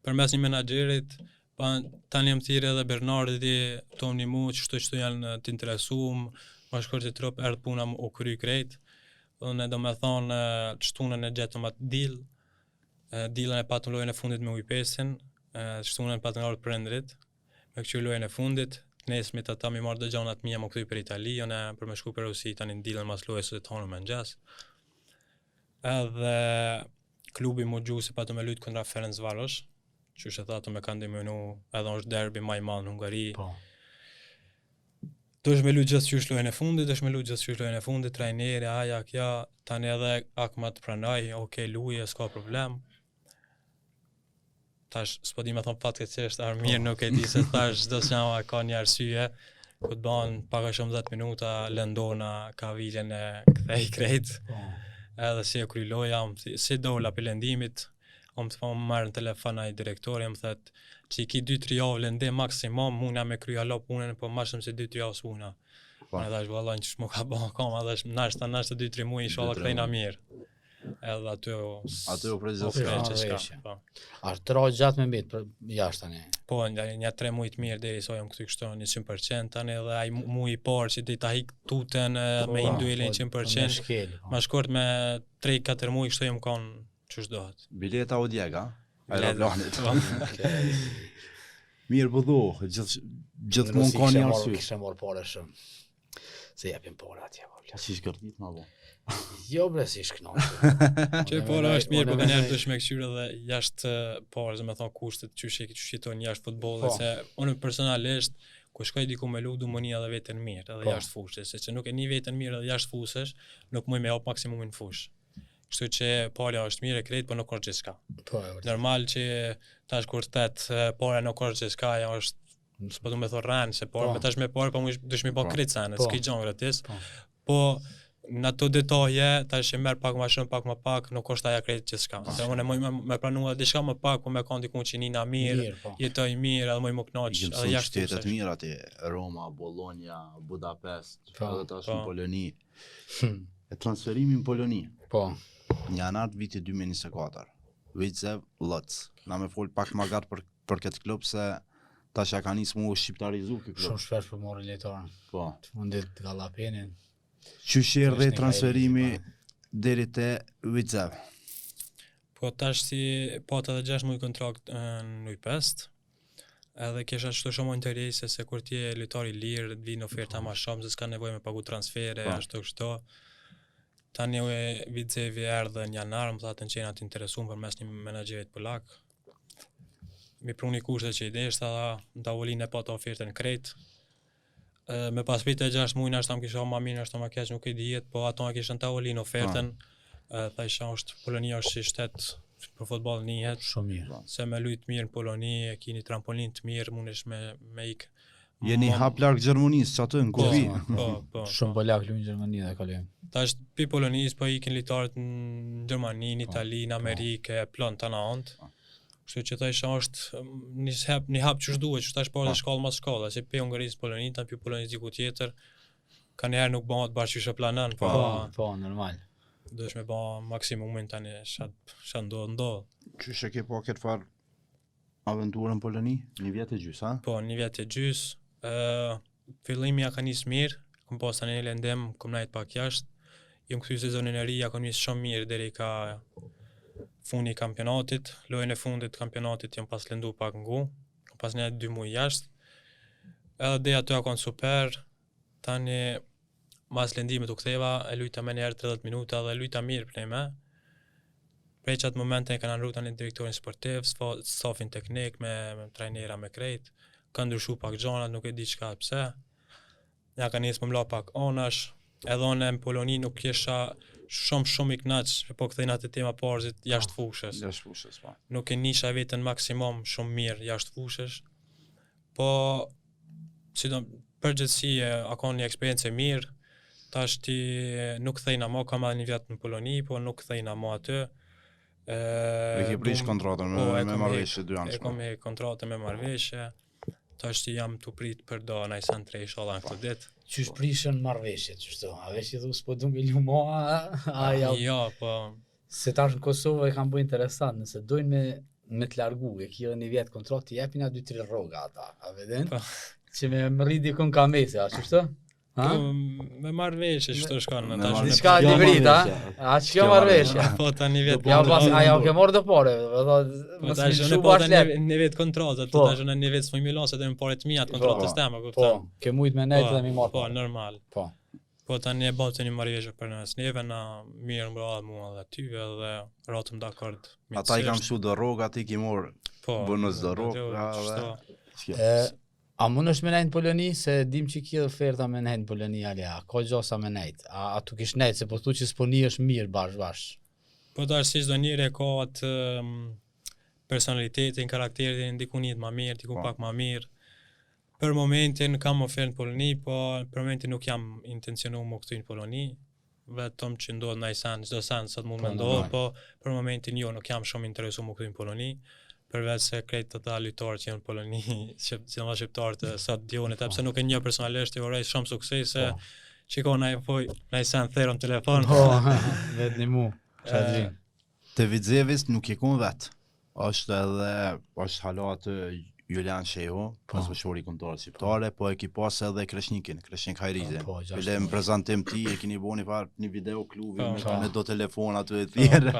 përmes një menaxherit, pa tani jam thirrë edhe Bernardi, Toni Mu, çdo janë të interesuar, më shkurt i trop erdh puna u kry krejt. Unë do me thonë shtunën e gjetëm atë deal, dealën e patëm lojën e fundit me Ujpesin, shtunën patëm nga prindrit, me këqyr lojën e fundit, nesmit ata mi marrë dëgjonat mia më kthy për Itali, unë për me shku për Rusi tani dealën mas lojës së tonë me ngjas. Edhe klubi mu gju se patëm me luajt kundra Ferencvarosh, që e thatë me kanë dimenu edhe është derbi më i madh në Hungari. po. Duhesh me luajt gjithçysh lojën e fundit, trajneri, aja, kja, tani edhe Akmat pranoj, okay, luje, s'ka problem. Tash s'po di me thonë fatkeqësisht, Armir nuk e di se tash çdo s'jama ka një arsye, ku të ban pak a shumë 10 minuta, lëndona ka viljen e kthej krejt. Po. Edhe si e kry loja, si dola për lëndimit, më marrë në telefon ai direktori, më thët që i ki 2-3 javë lëndim maksimum, muna me kry alo punën, po më shumë se 2-3 javë s'una. Unë thash vallaj që shmo ka bëha kama, thash nashta 2-3 muaj inshallah kthejna mirë. Edhe aty u prezent s'ka. A tra gjatë me mbet për jashtë tani. Po, një 3 muaj të mirë deri sa jam këtu kështu në 100%, tani edhe ai muaj i parë që dita hik tuten me induelin 100%. Ma shkurt me 3-4 muaj kështu jam kanë ç'është dohet. Bileta u djega, aeroplanit. Mirë po dhu, gjithmonë ka një arsye. Kishe marrë pare shumë. Se japin pare atje. Si shkërtit ma bo. Jo bre si shknosh. Që para është mirë, po kanë dush me këshyre dhe jashtë parë, me thonë kushtet që jeton jashtë futbollit, se unë personalisht ku shkoj diku me ludu më një edhe veten mirë, edhe jashtë fushës, se që nuk e një veten mirë edhe jashtë fushës, nuk muj me jap maksimumin fushë. Kështu që parja është mirë e krejt, po nuk ka gjithçka. Normal që tash kur tet parja nuk ka gjithçka, ajo është s'po du me thonë rënë, se parë me tash me parë, po dush me pa krejt sene, s'ki gjon gratis. Po në ato detaje, tash e merr pak më shumë, pak më pak, nuk është ajo krejt gjithçka. Se unë më me pranua diçka më pak, po me kanë diku që nina mirë, jetoj mirë, edhe më kënaq, edhe jashtë shtetet mirë aty, Roma, Bologna, Budapest, edhe tash në Poloni. E transferimi në Poloni. Po. Në janar të vitit 2024. Vitzev Lotz. Na me fol pak më gjatë për këtë klub se tash ja ka nisë mu shqiptarizu këtë klub. Shumë shpesh për morën lejtarën. Po. Të fundit Gallapenin. Qysh erdhi transferimi deri te Vitzev? Po tash si pata edhe 6 muaj kontrakt në Ujpest. Edhe kisha ashtu shumë interese se kur ti je lojtar i lirë, të vinë oferta më shumë, se s'ka nevojë me pagu transfere, ashtu kështu. Tani Vitzevi erdhe në janar, më thatën që jena të interesuar përmes një menaxherit polak. Mi pruni kushtet që i deshta, në tavolinë e pata ofertën krejt. Me pas pritë e 6 muaj ashtam kisha ma mirë, ashtam ma keq nuk e dihet, po ato kishën tavolin ofertën. Thajsha është Polonia është si shtet për futboll njihet. Shumë mirë. Se me lujt mirë në Poloni, e kini trampolin të mirë, mundesh me ik. Jeni hap larg Gjermanisë, që aty në kufi. Po. Shumë polak luajnë në Gjermani dhe kalojnë. Tash pi Polonisë po ikin lojtarët në Gjermani, në Itali, në Amerikë, plon të anët. Kështu që thajsha është një hap që duhet, që tash po dhe shkallë mas shkallë, se pi Hungarisë Poloni, ta pi Polonisë diku tjetër, ka njerë nuk bëhat bashkë që planon, Po, normal. Duhesh me ba maksimumin tani sa ndodh. Qysh e ke po këtë farë aventurën Poloni? Një vjet e gjys, ha? Po, një vjet e gjys. Fillimi ja ka nis mirë, kom pas tani lëndem, kom najt pak jashtë. Jam kthy sezonin e ri, ja ka nis shumë mirë deri ka fundi i kampionatit. Lojën e fundit të kampionatit jam pas lëndu pak ngu. Kom pas një 2 muaj jashtë. Edhe deri aty ka qenë super. Tani mas lëndimit u ktheva, e lujta me njerë 30 minuta dhe lujta mirë prej me. Prej qatë momente e kanë ndru tani direktorin sportiv, stafin teknik, me trajnera me krejt. Kanë ndryshu pak gjonat, nuk e di çka pse. Ja ka nisë më mla pak anash, edhe unë në Poloni nuk kisha shumë i knaq, po kthejna të tema parzit jashtë fushës. Jashtë fushës, po. Nuk e nisha vetën maksimum shumë mirë jashtë fushës. Po, përgjithësi a ka një eksperiencë mirë. Tash ti nuk kthejna më, kam edhe një vjet në Poloni, po nuk kthejna më aty. E ke prish kontratën me marrëveshje 2 janë. E kam me kontratën me marrëveshje. Tash ti jam të prit për do në ajsan 3 inshallah në këtë ditë. Qysh prishën marrëveshjet, qështu? A vesh i thu s'po du me lu moa, Jo, po. Se tash në Kosovë e kam bëj interesant, nëse dojnë me të largu, e kjellë një vjetë kontrat, të jepin a 2-3 rroga ata, a veden? Po. Që me më rriti kun kamese, a qështu? Po, me marrëveshje çto shkon në tash. Diçka librit, a? A çka marrëveshje? Po tani vjet. Ja pas ajo ke marrë do pore, do Po tash ne po tani në vet kontratë, tash në një vit fëmijë lose dhe në parë të mia të kontratës teme, Po, kupton? ke mujt me nejt dhe mi marrë. Po, normal. Po. Po tani e bëu një marrëveshje për nas neve na mirë mbrapa mua dhe aty edhe rrotëm dakord. Ata i kam shu do rroga, ti ki mor bonus do rroga dhe A mund është me nejtë në Poloni, se dim që kje oferta me nejtë në Poloni, a ka gjosa me nejtë, a tu kish nejtë, se po thu që s'po një është mirë bashkë. Po tash si çdo njeri ka atë personalitetin, karakterin, diku njët ma mirë, diku pak ma mirë. Për momentin kam ofertë në Poloni, po për momentin nuk jam intentionu më këtu në Poloni, vetëm që ndodh në ajsan, çdo sen sot mund me ndodh, po për momentin jo, nuk jam shumë interesu më këtu në Poloni. Përveç se krejt të ta lojtarët që janë në Poloni, që në shqiptarët sot dionit, pse nuk e një personalisht, i uroj shumë suksese, qiko na i sen therën telefon. Po, vetë një mu, që gjin. Te Vidzevis nuk je kun vetë, është hala atë Julian Sheho, pasvëshori kontorë shqiptare, po e ki pas edhe Kreshnikin, Kreshnik Hajrizin. Bile në prezentim ti e kini bo një video klubi me do telefon aty e tjere.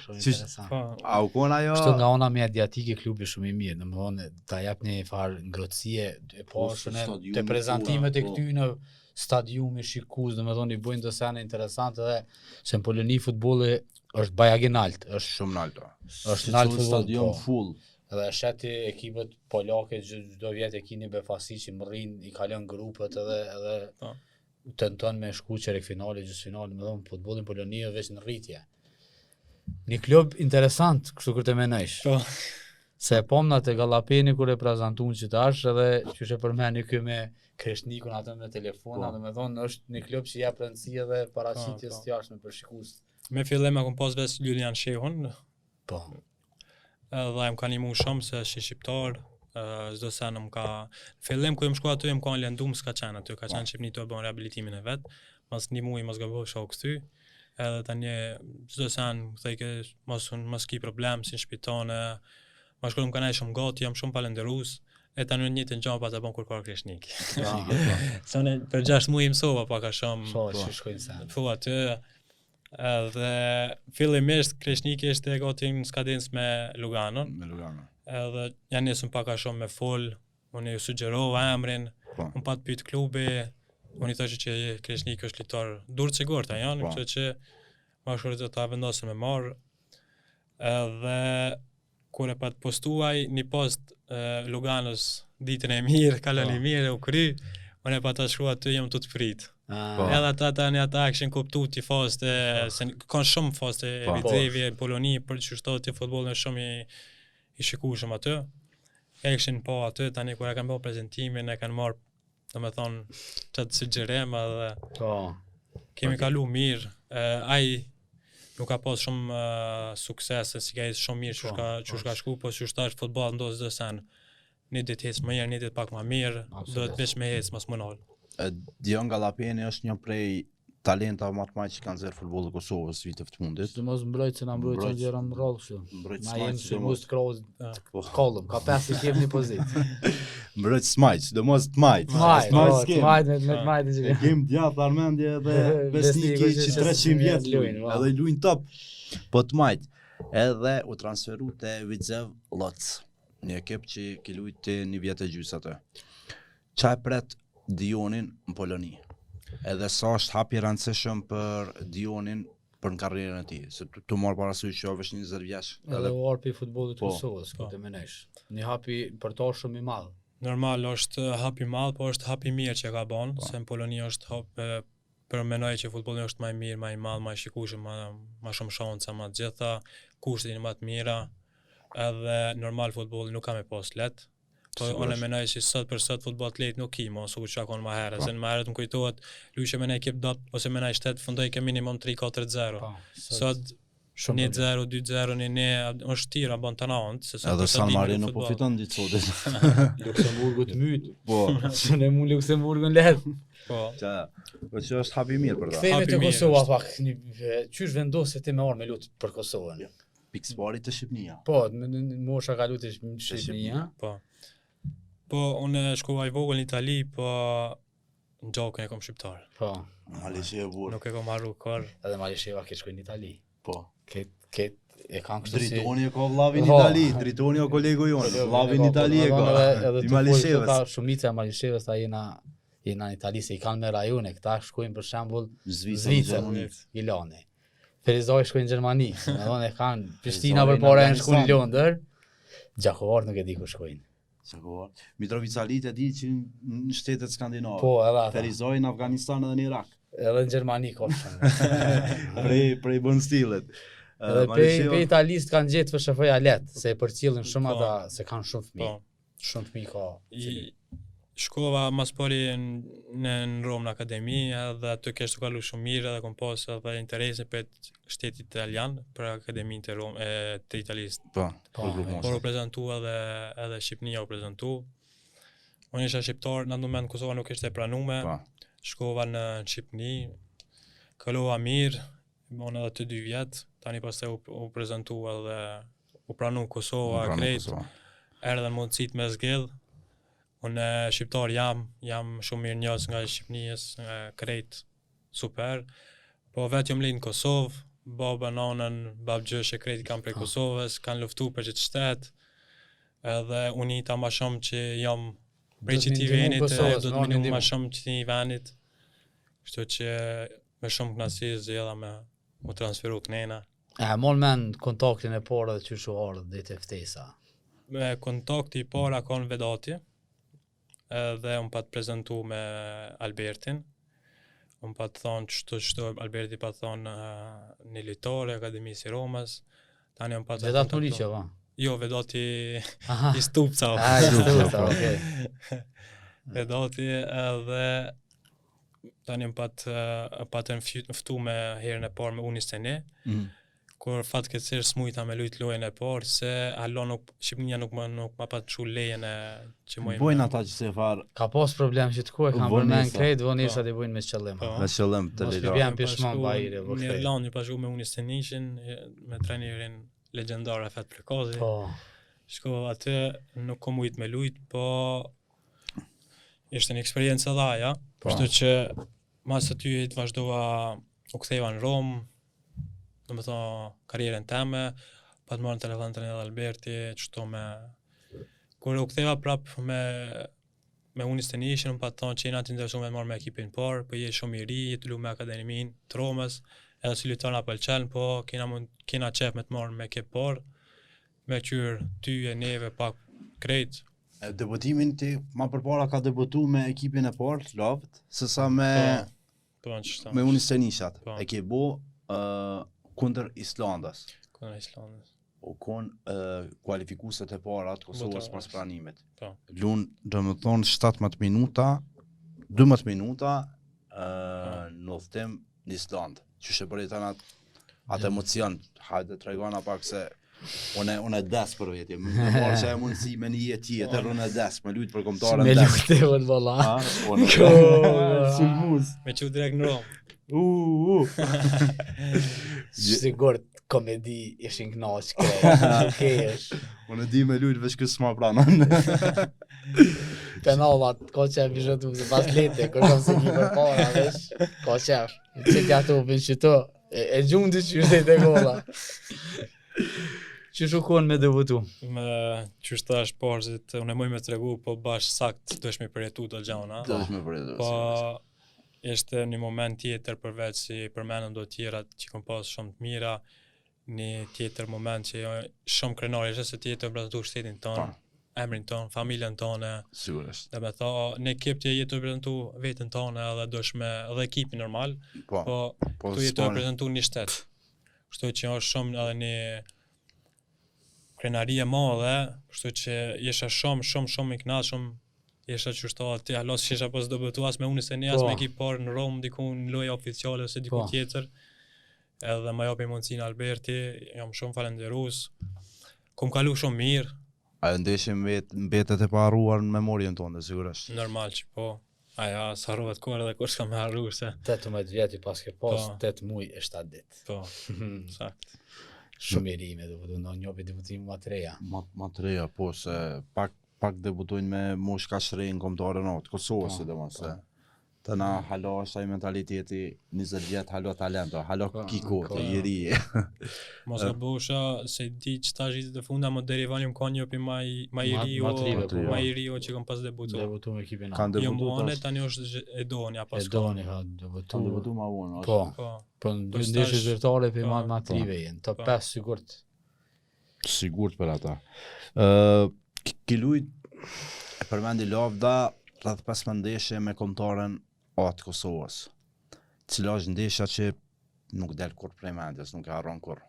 Shumë interesant. A u kona jo? Kështu nga ona mediatike klubi shumë i mirë, në më thonë, ta jep një farë ngrotësie, e pashën të prezentimet e këty në stadiumi shikuz, në më thonë, i bujnë të sene interesant edhe se në Poloni futbolli është bajagin alt, është shumë nalt. Është nalt futboll, stadium full. Edhe sheti ekipet polake çdo vjet e kini befasi që më rrin, i kalon grupet edhe tenton me shku çerekfinale, gjysmëfinale, më thonë futbollin Poloni është veç në rritje. Një klub interesant, kështu kur të menojsh. Po. Se e pomna të Gallapeni kur e prezantuan qytetarësh edhe që e përmeni ky me Kreshnikun atë me telefona, dhe me thonë është një klub që jep rëndësi edhe paraqitjes të jashtme për shikues. Me fillim e kom pas vetë Julian Shehun. Po. Edhe më ka një mu shumë se shi shqiptar, çdo sen më ka... Fillim ku jam shku aty, më ka lëndu më s'ka qenë aty, ka qenë Shqipni të bën rehabilitimin e vetë, mas një muaj mos gaboj shoh këty, edhe tani çdo sen thej ke mos ki problem si në shpitane, ma shkollë më ka nejë shumë gati, jam shumë falenderues, e tani në njëjtën gjë pa ta bën kur ka Kreshnik. Sonë për 6 muaj mësova pak a shumë. Po, që shkojnë sen. Po aty edhe fillimisht Kreshniki ishte gati në skadencë me Luganon. Edhe janë nisëm pak a shumë me fol, unë ju sugjerova emrin, unë pa të pyet klubi, unë i thashë që Kreshniki është lojtar dur sigurt janë, kështu që bashkërisht ta vendosën me marr. Edhe kur e pat postuaj një post Luganos ditën e mirë, kalon i mirë, u kry, Unë pa ta shkruar aty jam të prit. Po. Edhe ata kishin kuptuar tifozët se kanë shumë fazë Po. Vidzevi në Poloni për që shtohet të futbollin shumë i shikueshëm aty. E kishin po aty tani kur e kanë bërë prezantimin e kanë marrë domethënë çat sugjerim edhe Po. kemi kalu mirë. Ai nuk ka pas shumë sukses, si ka shumë mirë që ka shku, po që shtash futboll ndosë dhe sen. Një ditë hecë më mirë, një ditë pak më mirë, do të vesh me hecë mas më nalë. Dion Gallapeni është një prej talenta më të mëdha që kanë zerë futbolli i Kosovës viteve të fundit. Sidomos mbrojtëse na mbrojtën gjëra më rrallë kështu. Mbrojtës Na jemi Smajt, si mos kroz Po. kollëm, ka 5 ekip në pozitë. Mbrojtës Smajt, sidomos Smajt. Smajt me Smajt E kem djathtë Armendje dhe Besniki që 300 vjet luajnë, edhe i luajnë top. Po Smajt. Edhe u transferu te Vidzev Lodz, një ekip që ki luajti një vjet e gjys atë. Çfarë pret Dionin në Poloni? Edhe sa është hap i rëndësishëm për Dionin për në karrierën e tij, se tu marr parasysh që është 20 vjeç. Edhe u arpi i futbollit të Po. Kosovës, këtë menesh. Një hapi për to shumë i madh. Normal është hap i madh, po është hap i mirë që ka bën, se në Poloni është hap për menoj që futbolli është më i mirë, më i madh, më i shikueshëm, më shumë shanse, më të gjitha, kushtet më të mira, edhe normal futbolli nuk ka me pas lehtë. Po unë menoj që sot për sot futboll atlet nuk ki, mos u çka kon më herë, se më herët më kujtohet luajë me një ekip dot ose me një shtet fundoi ke minimum 3-4-0. Sot 1-0, 2-0 në është tira bën tanant, se sot edhe San Marino po fiton ditë sotit. Luksemburgu të myt. Po. Se ne mu Luksemburgun lehtë. Po. Po që është hap i mirë për ta. Kthehemi Hapi te mirë Kosova është. pak. Qysh vendose ti me orë me lut për Kosovën? Pikëspari të Shqipnia. Po, në mosha ka lutesh në Shqipëri, Po. Po unë shkova i vogël në Itali, po në gjakën e kom shqiptar. Po. Maleshi e burr. Nuk e kom harru kur. Edhe Malisheva ke shkojnë në Itali. Po. Ke e kanë kështu si Dritoni e ka vllavin në Po. Itali, Dritoni o kolegu jonë, vllavin në Itali e ka. Edhe I të Malishevës. ta shumica e Malishevës ta jena në Itali se i kanë me rajone, këta shkojnë për shembull Zvicër, Milani. Ferizoj shkojnë në Gjermani, domethënë e kanë Prishtina Ferizoj përpara në janë shkuar në Afganistan. Londër. Gjakovar nuk e di ku shkojnë. Mitrovicalit e di që në shtetet skandinave. Po, edhe ata. Ferizoj në Afganistan edhe në Irak. Edhe në Gjermani ka shumë. prej bën stilet. Edhe pe italistë kanë gjetë për shëfëja letë, se e përcjellin shumë Po. ata, se kanë shumë fëmijë. Po. Shumë fëmijë ka. Shkova mas pari në Romë në akademi, edhe aty kesh të kalu shumë mirë, edhe kom pas edhe interese për shtetit italian, për akademinë të Romë, të Italisë. Po, Po, Por u prezentu edhe Shqipnia u prezentu. Unë isha shqiptar, në atë moment Kosova nuk ishte e pranume, po. shkova në Shqipni, kalova mirë, unë edhe të 2 vjetë, tani pastaj u prezentu edhe u pranu Kosova, krejt, erdhen mundësit me zgjedh. Unë shqiptar jam shumë mirë njohës nga Shqipnijës, nga krejt super, po vetë jom lind në Kosovë, baba, nanën, babgjësh e krejt kanë prej Kosovës, kanë luftu për gjithë shtet, edhe unë i ta ma shumë që jam prej që ti venit, do të minu ma shumë që ti venit, kështu që me shumë knasi zjedha me mu transferu kënena. Mon men kontaktin e parë dhe që shuarë dhe të ftesa. Me kontakti i para kanë Vedati, edhe unë pa të prezentu me Albertin, unë pa të thonë qështu Alberti pa të thonë një litore, Akademisë i Romës, tani unë pa të Vedat Muriqe, va? Jo, Vedati i Stupca. I Stupca, okej. Vedati edhe tani unë pa të ftu me herën e parë me Unisteni, kur fatkeqësisht smujta me lujt lojën e parë se Shqipnia nuk ma pa çu lejen e që më Bojnë ata që se farë Ka pas problem që të ku e kanë përmen krejt, vonisat i bojnë me qëllim. me qëllim të Mos lirar. bjem pishman bajri. Në Irlandë pa shku me Unistenishin, me trenerin legjendar Afet Plekazi. Po. Shkova aty, nuk kom ujt me lujt, po ishte një eksperiencë dhaja, kështu që mas aty të vazhdova, u ktheva në Romë, do me thonë karrierën teme, pa të marrë në telefon të një dhe Alberti, qëto me... Kur u ktheva prap me Unistenishin, pa të thonë që jena të interesu me marrë me ekipin parë, po je shumë i ri, të lu me akademimin të Romës, edhe si lutar nga pëlqen, po kena qef me të marrë me ekip parë, me qyrë ty e neve pak krejt, Debutimin ti ma përpara ka debutu me ekipin e parë, Lavët, sesa me Po, në qështam. me Unistenishat. Po. E ke bo kundër Islandës. Kënë Islandës. U kon kualifikuset e para të Kosovës Botërore. pas pranimit. Po. Lun, do më thonë 17 minuta, 12 minuta në udhëtim në Islandë. Qyshe për i tënë atë emocion, hajde të regona pak se unë e des për vetje, më marrë që e mundësi me një jetë tjetër, unë e des, me lujtë për komtare Me në des. lukte vëllë valla. Ha? Unë sulmuz. Me që direkt në Romë. Sigurt komedi ishin knaq krejt. Kesh. Unë e di me lujtë veç kësë ma pranon. Penallat, ka qef i shëtu se pas lete, kërkom se ki për para, vesh. Ka qef. Që t'ja topin që to. E gjumë të që të gola. Që shukon me debutu? Me qështë tash porzit, unë e moj me të regu, po bash sakt do ishme përjetu të gjana. Do është me përjetu. Po, ishte një moment tjetër përveç si përmenëm do tjera që kom pas shumë të mira, një tjetër moment që shumë krenar ishte se tjetër prezantu shtetin tonë, emrin tonë, familjen tonë, Sigurisht. dhe me tha, në ekip të jetë të prezentu vetën tonë edhe doshme edhe ekipi normal, po tu jetë të prezentu një shtet. Kështu që është shumë edhe një krenari e madhe, kështu që jesha shumë i knaq, shumë jesha që shto aty, halos që isha pas debutu as me Unisenia, as me ekip parë në Romë, diku në loja oficiale ose diku tjetër. Edhe ma japi mundësinë Alberti, jam shumë falenderus. Kom kalu shumë mirë. A e ndeshim mbetet e paruar në memorien tonë, sigurisht. Normal që po. Aja, s'harrohet kur edhe kur s'ka me harru se. 18 vjeti pas ke pas, 8 muj e 7 dit. Po, sakt. Shumë i ri me debutu, në njopi debutim ma të reja. Ma të reja, po, se pak debutojnë me mosh ka shrejnë kombëtare në të Kosovës, se dhe mos se. Të na halo është ai mentaliteti 20 vjetë, halo talento, halo kiko, të jiri. Mos e busha se di që ta zhitit e funda, më deri valim ka një ma i rio që kom pas debutu. Debutu me ekipin Kanë Jo debutu muane, tani është Edonja pas Edoni ka debutu. Kanë debutu ma unë. Po, po në ndeshje zyrtare për ma të rive jenë, top 5 sigurt. Sigurt për ata. Ki lujt e përmendi Lavda rreth 15 ndeshje me kombëtaren A të Kosovës. Cila është ndeshja që nuk del kur prej mendjes, nuk e harron kur.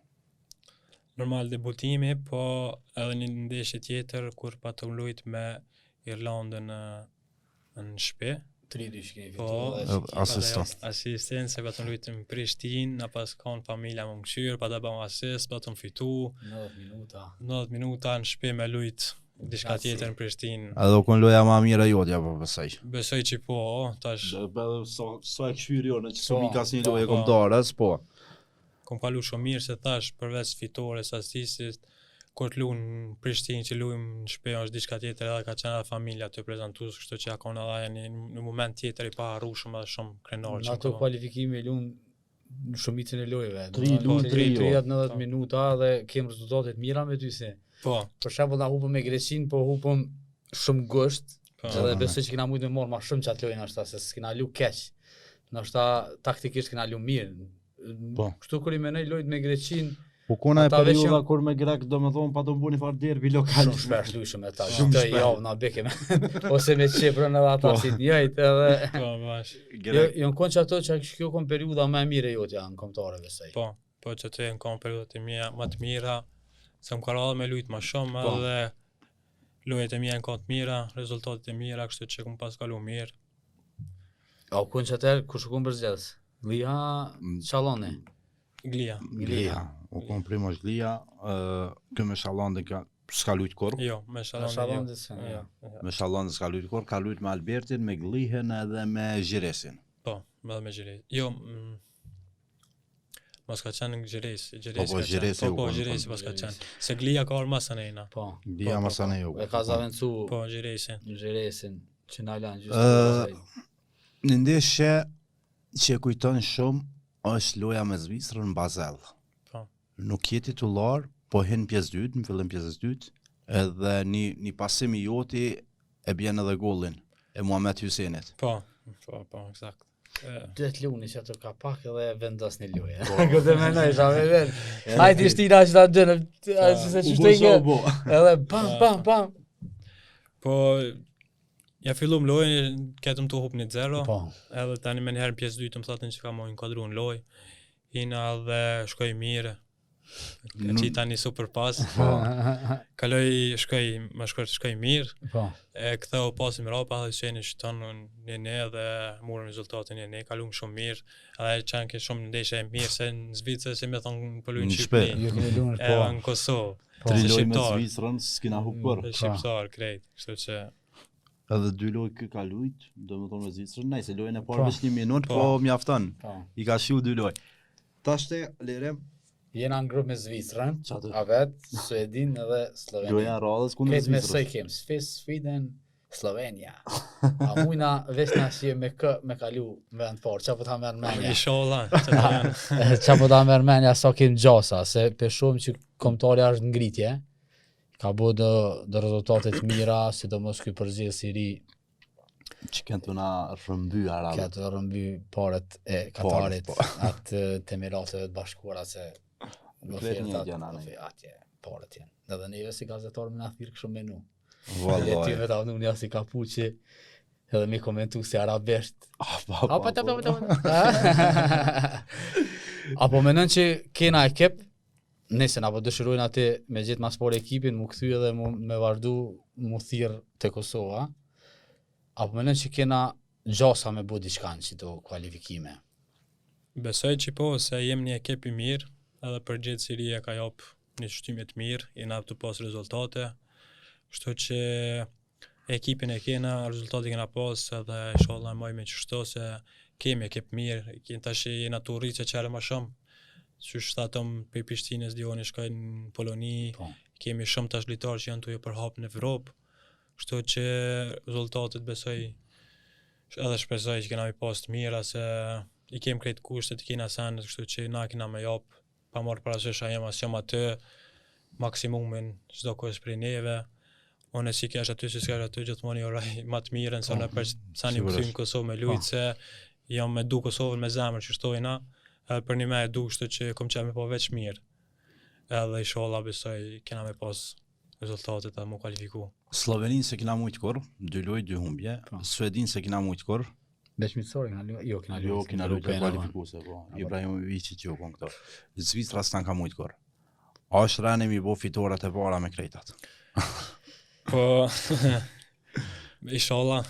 Normal debutimi, po edhe një ndeshje tjetër kur pa të lujt me Irlandën në shtëpi. 3-2 që kemi Po, asistent. Asistent se pa të lujtë në Prishtinë, na pas kanë familja më mkëshyrë, pa të bëmë asist, pa të më fitu. 90 minuta në shtëpi me lujt diçka tjetër në Prishtinë. Edhe u kon loja ma mira jotja po besoj. Besoj që po, tash Sa e këshyri jo, në që Po, mi ka si një loje kombëtares, po. kom kalu shumë mirë se tash përveç fitores, asistit, kur të luajm në Prishtinë që luajm në shtëpi është diçka tjetër edhe ka qenë edhe familja të prezantues, kështu që ja kanë edhe një moment tjetër i pa harrueshëm edhe shumë krenar. Në ato kualifikime lunë në shumicën e lojëve. 90 minuta dhe kem rezultate të mira me ty se. Po, Për shembull na hupëm me Greqinë, po hupëm shumë gusht. po. Edhe besoj që kena mujtë me marrë ma shumë qatë lojën ashta, se s'kena lu keq. Nështë taktikisht kena lu mirë. Po. Kështu kur i menoj lojt me Greqinë, Po kona e Ata veç periudha janë- kur me grek do me thonë pa të mbuni far derbi lokal. shumë shpesh lujshëm me ta. Shumë Të shpesh. javë na beke me ose me Çiprën edhe ata si të njëjtë edhe Po, bash. jo në konë që ato që kjo kon periudha më e mirë e jotja në kombëtare besoj. Po që të jenë kanë periudat e mia më të mira, se më ka radhë me lujt më shumë Po. edhe lojët e mia kanë të mira, rezultatet e mira, kështu që kom pas kalu mirë. A u konë që atër, ku shukon për zgjedhës? Lija Qalloni. Glia. Glia. U kon primo është Glia, kë me Shallandë ka s'ka lujt kur. Jo, me Shallandë. Shallandë jo. s'ka, Jo. Me Shallandë s'ka lujt kur, ka lujt me Albertin, me Glihen edhe me Gjiresin. Po, me Gjires. Jo, mos ka qenë në Gjires. Po, Gjiresi u Po, kon- Gjiresi pas ka qenë. Se Glia ka orë masën e ina. Po. Glia Po, masane jo. E ka zavencu Po, Gjiresi. Gjiresin që na lanë Ë, gjithë. Në ndeshje që e kujton shumë është loja me Zvicrën në Basel. Po. Nuk je titullar, po hin pjesë dytë, në fillim pjesës dytë, edhe një pasim i joti e bjen edhe gollin e Muhamet Hysenit. Po, eksakt. Duhet luni që ato ka pak edhe vendos një loje. Këtë menoj, shave ven. Hajti shtina që ta dënë, se që shtë ike. Edhe pam. Po, ja fillum lojën, ketëm të hup 1-0, Po. edhe tani me njëherë në pjesë dytë më thotin që ka më inkuadru në lojë, hina dhe shkoj mirë, ka që tani super pas, shkoj mirë, Po. e ktheu pasin mrapa dhe qeni shtonë një dhe morëm rezultatin një, kalum shumë mirë, edhe qanë ke shumë ndeshje mirë se në Zvicër si me thonë pëllu në Në Shqipëni, Ju keni luajtur edhe po. në Kosovë, Tri se lojë me shqiptar. Zvicrën, s'kina hupër. Dhe shqiptar krejt, kështu që Edhe 2 lojë kë ka lujt, domethënë me Zvicrën, najse lojën e Po. parë veç 1 minutë, Po. po mjafton. Po. I ka shiu 2 lojë. Tashte Lerem, Jena në grup me Zvicrën, Qatë? Avet, Suedin edhe Slovenia. loja e radhës kundër Këtë me së Zvicrës. kem, Swiss, Sweden, Slovenia. A mujna veç na si me kalu me vend parë, qa po ta merë menja. inshallah, që të janë. Qa po ta merë menja sa kem gjasa, se për shumë që kombëtari është ngritje, ka bo do rezultatet mira, sidomos ky përzgjedhës i ri, Që kënë të na rëmby ka arabët. të rëmby paret e Katarit, po. atë të Emirateve të Bashkuara se Flet një gjana, ne. atje paret janë. Edhe neve si gazetar më na thirr kështu menu. Vallahi. Ty vetë unë ja si kapuçi edhe mi komentu si arabisht. Apo mendon që kena ekip, nëse na po dëshirojnë atë me gjithë mas por ekipin, mu kthy edhe me vazhdu mu thirr te Kosova. Apo mendon që kena gjasa me bu diçka në çdo kualifikime. Besoj që po, se jem një ekip i mirë, edhe përgjithësia ka jap një shtyme të mirë, jena të pas rezultate, kështu që ekipin e kena, rezultatin kena pas, edhe inshallah mojme që shto se kemi ekip mirë, tash jena të rritë që qere ma shumë, që shtatëm për Prishtinës dihoni shkojnë në Poloni, Po. kemi shumë tash litarë që janë të për hap në Evropë, kështu që rezultatet besoj, edhe shpresoj që kena mi pas të mira, se i kem krejt kushtet, i kena sanet, kështu që na kena me jap, pa marrë parasysh a jem as jam aty, maksimumin çdo kohë prej neve. Unë si kesh aty, si s'kesh aty, gjithmonë i uroj ma të mirën, se unë për sa një sigurisht. këthy në Kosovë me lujtë, se jam me du Kosovën me zemër që shtojna, edhe për një me e du, kështu që kom qenë me po veç mirë. Edhe inshallah besoj kena me pas rezultatet edhe mu kualifiku. Sloveninë se kina mujt kur, 2 lojë, 2 humbje. Po. Suedinë se kina mujt kur, Beçmitësori kena luajtur, jo kena jo luajtur. kina lojë për kualifikuese, po. Apo. Ibrahimović që u kon këto. Zvicra s'tan ka mujt kur. A është rani mi bo fitorat e para me krejtat. Po, inshallah,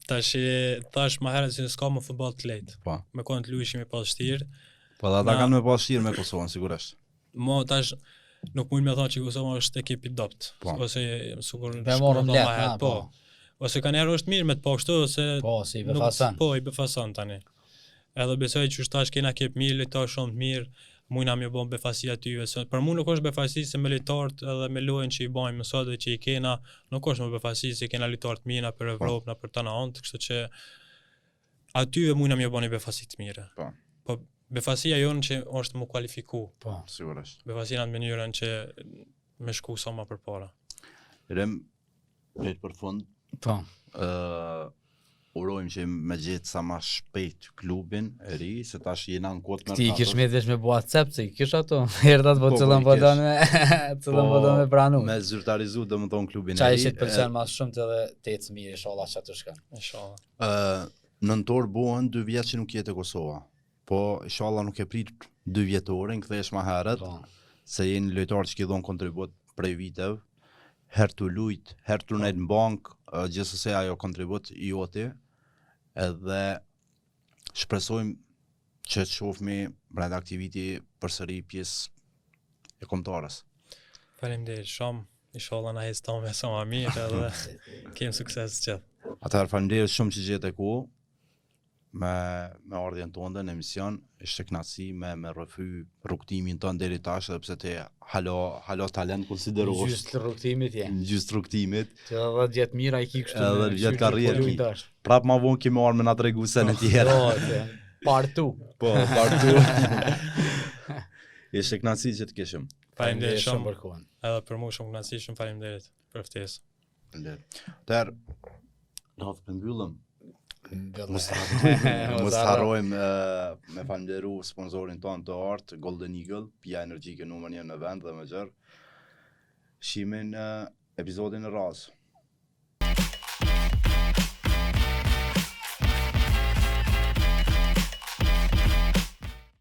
tash ma herët që s'ka më futboll të lehtë. Po. Me konë të luishim e pas shtirë, Po dhe ata Na- kanë me pas shirë me Kosovën, sigurisht. mo tash nuk mund me thonë që Kosova është ekip i dopt, Po. ose sukur Me morëm shkon lehtë, ma herët, na, po. Ose kanë herë është mirë me të po kështu, se Po, si i befasan. Po, i befasan tani. Edhe besoj që tash kena ekip mirë, lojtar shumë të mirë, mujna mi bon befasi atyve, se për mu nuk është befasi se me lojtarët edhe me lojën që i bajmë mësot dhe që i kena, nuk është më befasi se kena lojtarë të mirë për Evropë, na për tana antë, kështu që atyve mujna mi bon i befasi të mire. Po. Po befasia jonë që është mu kualifiku, Po. Sigurisht. befasia në mënyrën që me shku sa ma për para. Rem, drejt për fund, Po. urojmë që me gjithë sa ma shpejt klubin e ri, se tash jena në kod Ti i kish me vesh me bu accept, se i kish ato, herdat po Po, cëllën po, po i do me, cëllën po do me pranu. me zyrtarizu dhe më thonë klubin Qa e ri. ishit pëlqen mas shumë të edhe të ecë mirë, inshallah që të shkan. Inshallah. Nëntor buhen 2 vjetë që nuk jetë e Kosova. Po, inshallah nuk e prit 2 vjetore, në kthesh ma herët, Po. se jeni lojtarë që ki dhon kontribut prej viteve, herë të lujt, herë të nejtë në bank, gjithsesi ajo kontribut i joti, edhe shpresojmë që të shofmi brenda aktiviti përsëri pjesë e kombëtarës. Faleminderit shumë, inshallah na heston me sa ma mirë edhe kem sukses që. Atëherë faleminderit shumë që gjete ku me ardhjen tonë në emision. Ishte kënaqësi me rrëfy rrugtimin tonë deri tash, edhe pse ti halo talent konsiderohesh Gjysë rrugtimit je. në gjysë rrugtimit. Që edhe 10 mira i ki kështu. Edhe me 10 qysh karrierë po ki. lujtash. Prap ma vonë kemi marrë me na tregu se në tjera. Partu. Po, partu. Ishte kënaqësi që të kishim. Faleminderit shumë, për kohën. edhe për mu shumë kënaqësi, shumë faleminderit për ftesë. Atëherë, radhë për mbyllëm. Mos Mos harrojmë me falënderu sponsorin tonë të artë, Golden Eagle, pija energjike numër 1 në vend dhe më gjërë. Shimin episodin e radhës.